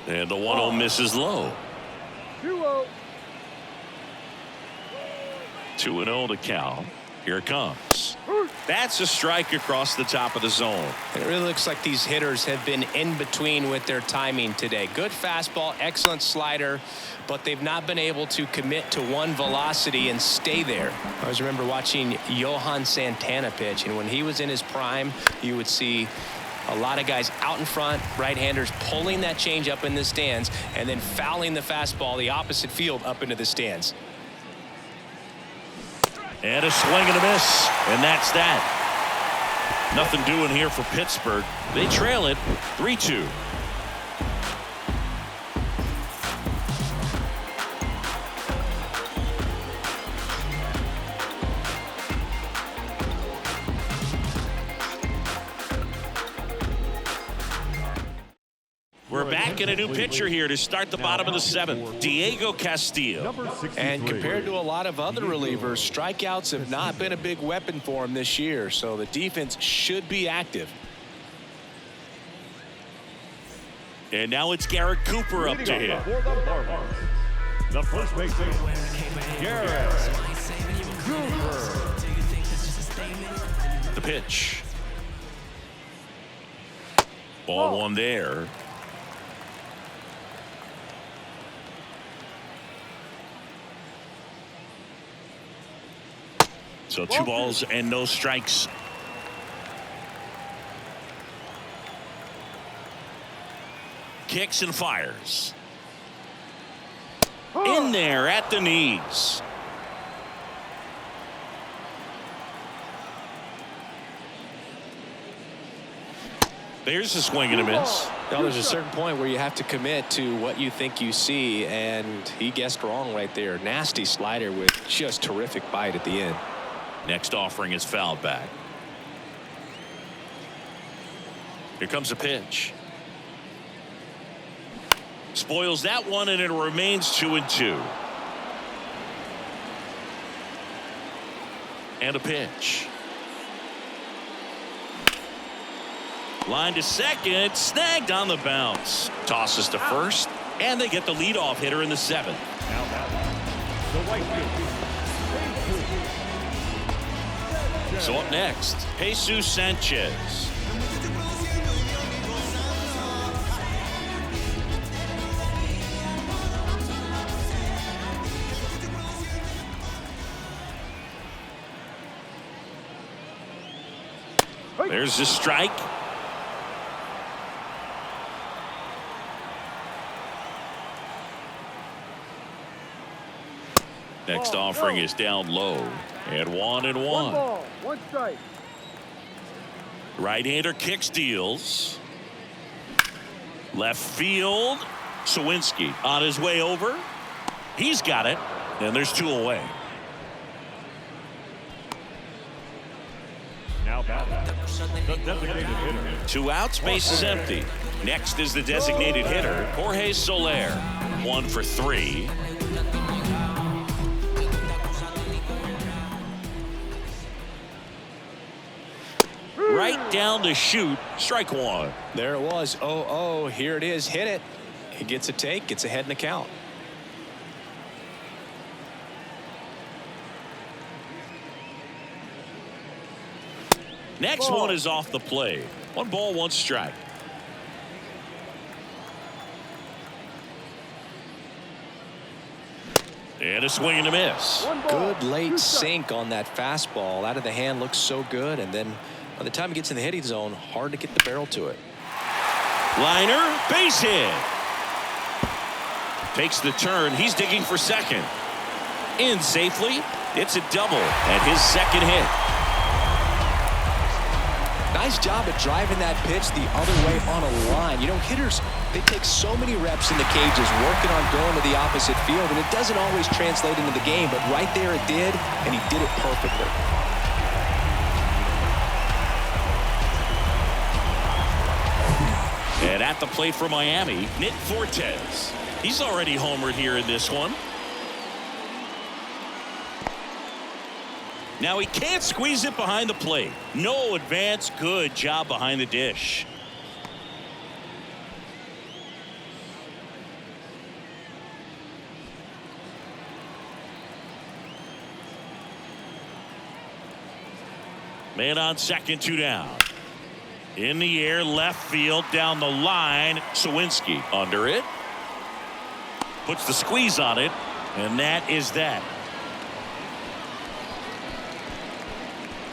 And the 1-0 misses low.
2-0.
2-0 to count. Here it comes. That's a strike across the top of the zone.
It really looks like these hitters have been in between with their timing today. Good fastball, excellent slider, but they've not been able to commit to one velocity and stay there. I always remember watching Johan Santana pitch, and when he was in his prime, you would see a lot of guys out in front, right-handers pulling that change up in the stands and then fouling the fastball the opposite field up into the stands.
And a swing and a miss, and that's that. Nothing doing here for Pittsburgh. They trail it 3-2. We're back in a new pitcher here to start the bottom of the seventh. Diego Castillo.
And compared to a lot of other relievers, strikeouts have not been a big weapon for him this year, so the defense should be active.
And now it's Garrett Cooper up to hit.
The first baseman, Garrett Cooper.
The pitch. Ball one there. So 2 balls and no strikes. Kicks and fires. In there at the knees. There's a swing and a miss.
Now, there's a certain point where you have to commit to what you think you see, and he guessed wrong right there. Nasty slider with just terrific bite at the end.
Next offering is fouled back. Here comes a pitch. Spoils that one, and it remains 2-2. And a pitch. Line to second, snagged on the bounce. Tosses to first, and they get the leadoff hitter in the seventh.
Now the right field.
So up next, Jesus Sanchez. There's the strike. Next offering is down low. And 1-1.
1 ball, 1 strike.
Right-hander kicks, deals. Left field. Sawinski on his way over. He's got it. And there's 2 away.
Now batting, the designated hitter.
2 outs, base is empty. Next is the designated hitter, Jorge Soler. 1 for 3. Right down to shoot. Strike 1.
There it was. 0-0. Here it is. Hit it. He gets a take. Gets ahead in the count.
Next one is off the plate. 1 ball, 1 strike. And a swing and a miss.
Good late sink on that fastball. Out of the hand, looks so good, and then by the time he gets in the hitting zone, hard to get the barrel to it.
Liner, base hit. Takes the turn. He's digging for second. In safely. It's a double at his second hit.
Nice job at driving that pitch the other way on a line. You know, hitters, they take so many reps in the cages working on going to the opposite field, and it doesn't always translate into the game, but right there it did, and he did it perfectly.
And at the plate for Miami, Nick Fortes. He's already homered here in this one. Now he can't squeeze it behind the plate. No advance. Good job behind the dish. Man on second, 2 down. In the air, left field, down the line. Sawinski under it. Puts the squeeze on it, and that is that.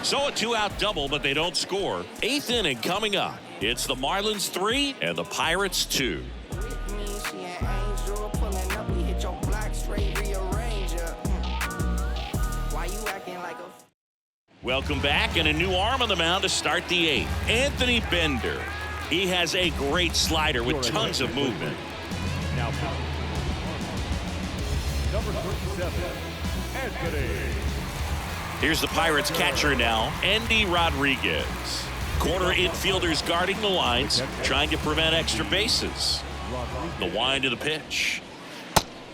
So a 2-out double, but they don't score. 8th inning coming up. It's the Marlins 3 and the Pirates 2. Welcome back, and a new arm on the mound to start the 8th. Anthony Bender. He has a great slider with tons of movement.
Now, number 37, Anthony.
Here's the Pirates catcher now, Andy Rodriguez. Corner infielders guarding the lines, trying to prevent extra bases. The wind of the pitch.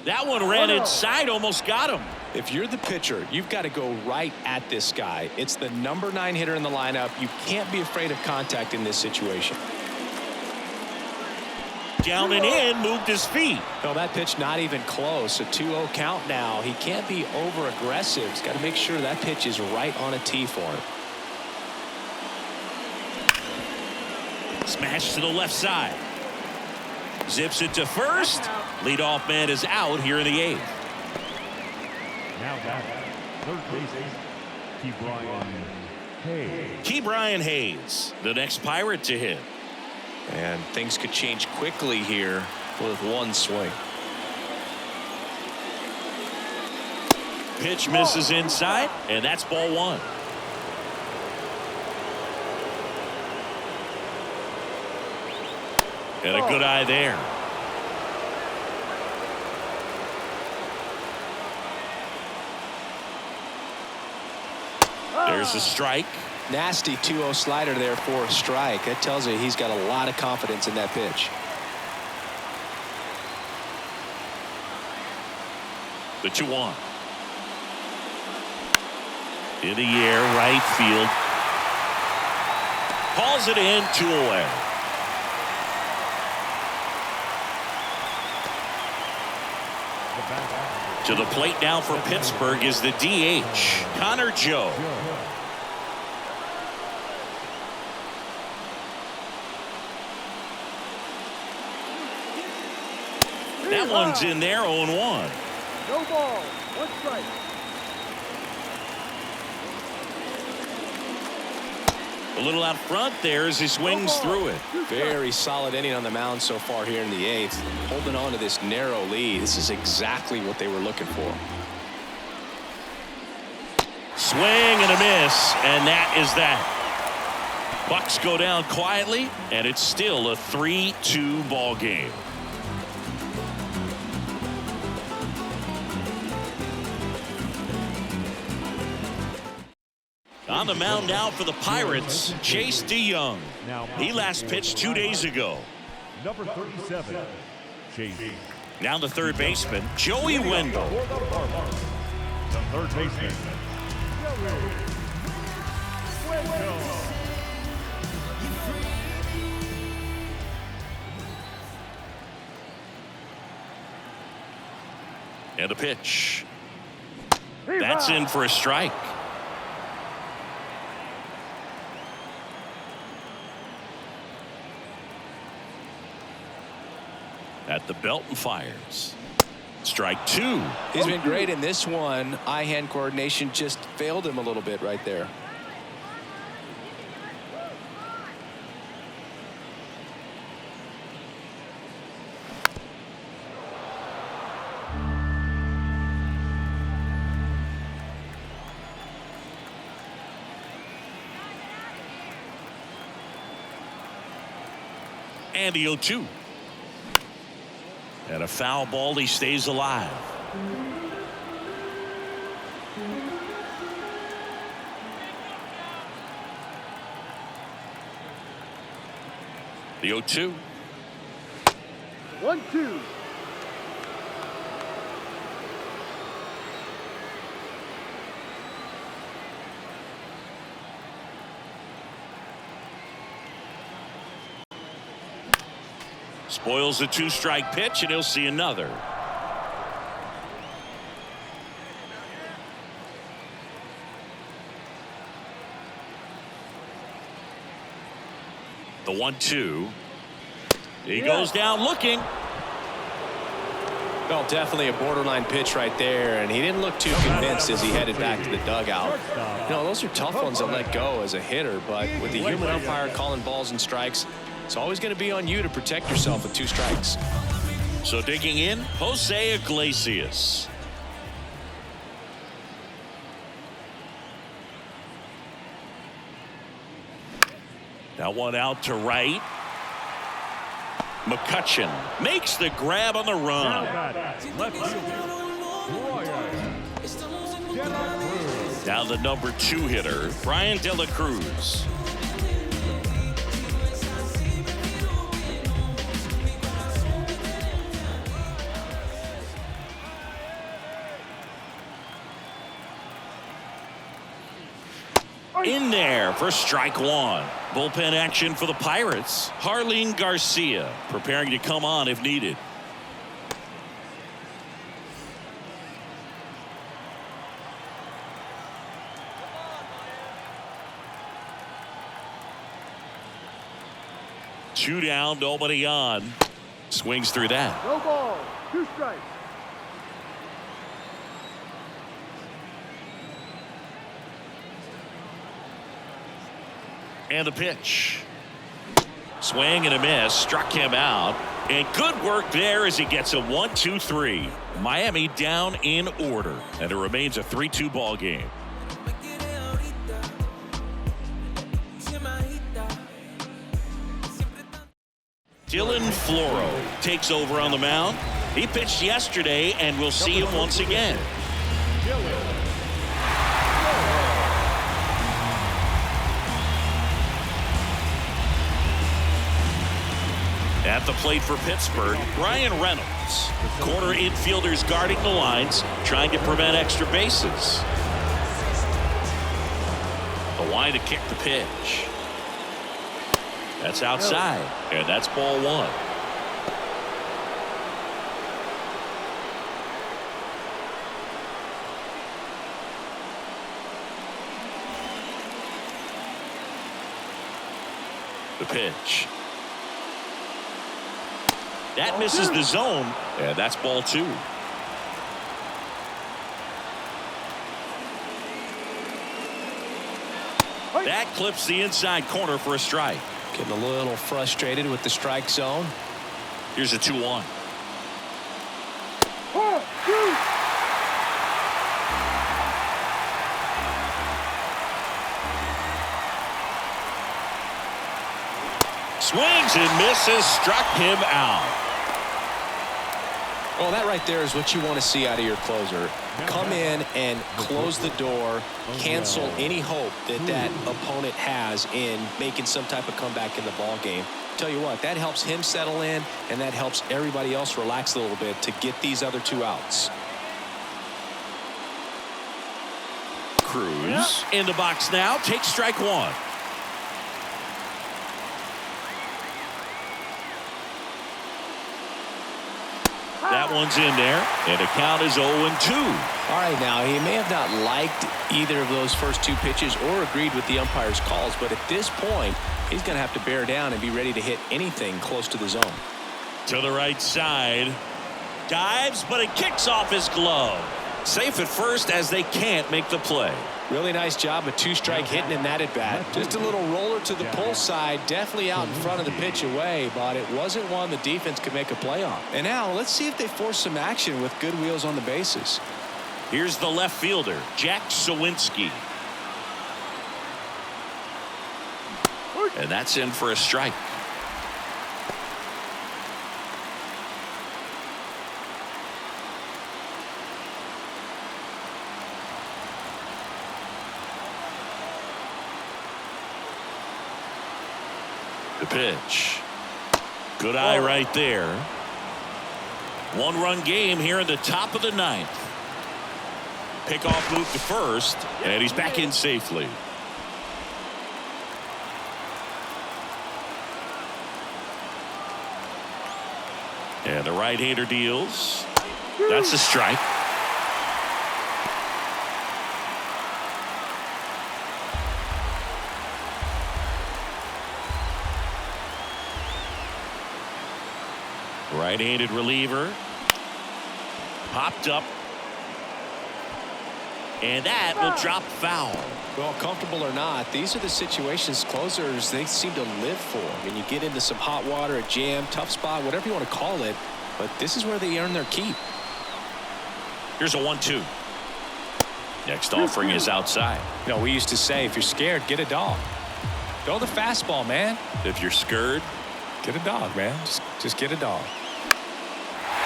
That one ran inside, almost got him.
If you're the pitcher, you've got to go right at this guy. It's the number 9 hitter in the lineup. You can't be afraid of contact in this situation.
Down and in, moved his feet.
No, that pitch not even close. A 2-0 count now. He can't be over aggressive. He's got to make sure that pitch is right on a tee for him.
Smash to the left side. Zips it to first. Leadoff man is out here in the 8th.
Now back, third baseman,
Ke'Bryan Hayes, the next Pirate to hit.
And things could change quickly here with one swing.
Pitch misses inside, and that's ball 1. And a good eye there. There's a strike.
Nasty 2-0 slider there for a strike. That tells you he's got a lot of confidence in that pitch.
The 2-1. In the air, right field. Calls it in, 2 away. To the plate now for Pittsburgh is the DH, Connor Joe. That one's in there, 0-1.
No ball, 1 strike.
A little out front there as he swings through it.
Very solid inning on the mound so far here in the 8th. Holding on to this narrow lead. This is exactly what they were looking for.
Swing and a miss, and that is that. Bucks go down quietly, and it's still a 3-2 ball game. On the mound now for the Pirates, Chase DeYoung. He last pitched 2 days ago.
Number 37, Chase.
Now the third baseman, Joey Wendell.
The third baseman, Joey Wendell.
And a pitch. That's in for a strike. At the belt and fires. Strike 2.
He's been great in this one. Eye-hand coordination just failed him a little bit right there.
And the 0-2. And a foul ball, he stays alive. The 0-2.
1-2.
Spoils the 2-strike pitch, and he'll see another. The 1-2. He goes down looking.
Well, definitely a borderline pitch right there, and he didn't look too convinced as he headed back to the dugout. You know, those are tough ones to let go as a hitter, but with the human umpire calling balls and strikes, it's always going to be on you to protect yourself with 2 strikes.
So digging in, Jose Iglesias. That one out to right. McCutchen makes the grab on the run.
Left fielder.
Now the number 2 hitter, Brian De La Cruz. In there for strike 1. Bullpen action for the Pirates. Harleen Garcia preparing to come on if needed. Two down, nobody on. Swings through that.
No ball. 2 strikes.
And the pitch. Swing and a miss. Struck him out. And good work there as he gets a 1-2-3. Miami down in order. And it remains a 3-2 ball game. Dylan Floro takes over on the mound. He pitched yesterday, and we'll see him once again. At the plate for Pittsburgh, Brian Reynolds. Corner infielders guarding the lines, trying to prevent extra bases. The line to kick the pitch. That's outside, and that's ball 1. The pitch. That misses the zone, and that's ball 2. That clips the inside corner for a strike.
Getting a little frustrated with the strike zone.
Here's a 2-1. Swings and misses, struck him out.
Well, that right there is what you want to see out of your closer. Come in and close the door, cancel any hope that that opponent has in making some type of comeback in the ball game. Tell you what, that helps him settle in, and that helps everybody else relax a little bit to get these other 2 outs.
Cruz in the box now, takes strike 1. That one's in there, and the count is 0-2.
All right, now, he may have not liked either of those first 2 pitches or agreed with the umpire's calls, but at this point, he's going to have to bear down and be ready to hit anything close to the zone.
To the right side. Dives, but it kicks off his glove. Safe at first as they can't make the play.
Really nice job of 2-strike hitting in that at bat. Just a little roller to the pull side, definitely out in front of the pitch away, but it wasn't one the defense could make a play on. And now let's see if they force some action with good wheels on the bases.
Here's the left fielder, Jack Sawinski. And that's in for a strike. The pitch. Good eye right there. 1-run game here in the top of the 9th. Pickoff move to first, and he's back in safely. And the right-hander deals. That's a strike. Right-handed reliever. Popped up. And that will drop foul.
Well, comfortable or not, these are the situations closers they seem to live for. I mean, you get into some hot water, a jam, tough spot, whatever you want to call it, but this is where they earn their keep.
Here's a 1-2. Next offering is outside.
You know, we used to say, if you're scared, get a dog. Throw the fastball, man.
If you're scared,
get a dog, man. Just get a dog.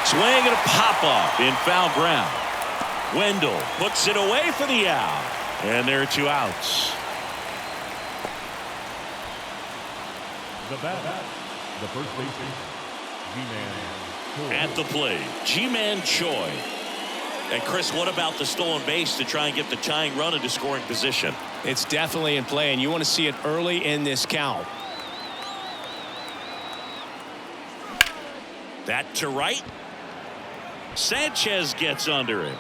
Swing and a pop-up in foul ground. Wendell puts it away for the out. And there are 2 outs.
The bat, the first baseman, G-Man.
At the plate, G-Man Choi. And Chris, what about the stolen base to try and get the tying run into scoring position?
It's definitely in play, and you want to see it early in this count.
That to right. Sanchez gets under it.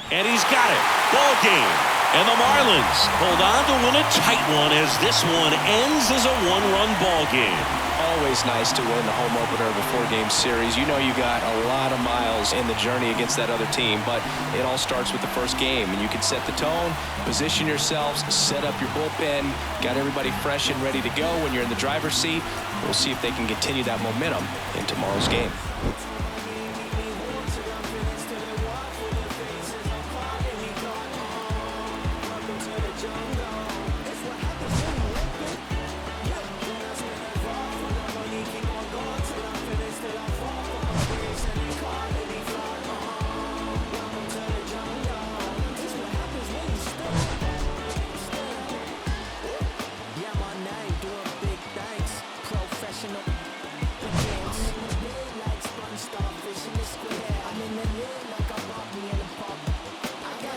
And he's got it. Ball game. And the Marlins hold on to win a tight one as this one ends as a 1-run ball game.
Always nice to win the home opener of a 4-game series. You know you got a lot of miles in the journey against that other team, but it all starts with the first game, and you can set the tone, position yourselves, set up your bullpen, got everybody fresh and ready to go when you're in the driver's seat. We'll see if they can continue that momentum in tomorrow's game.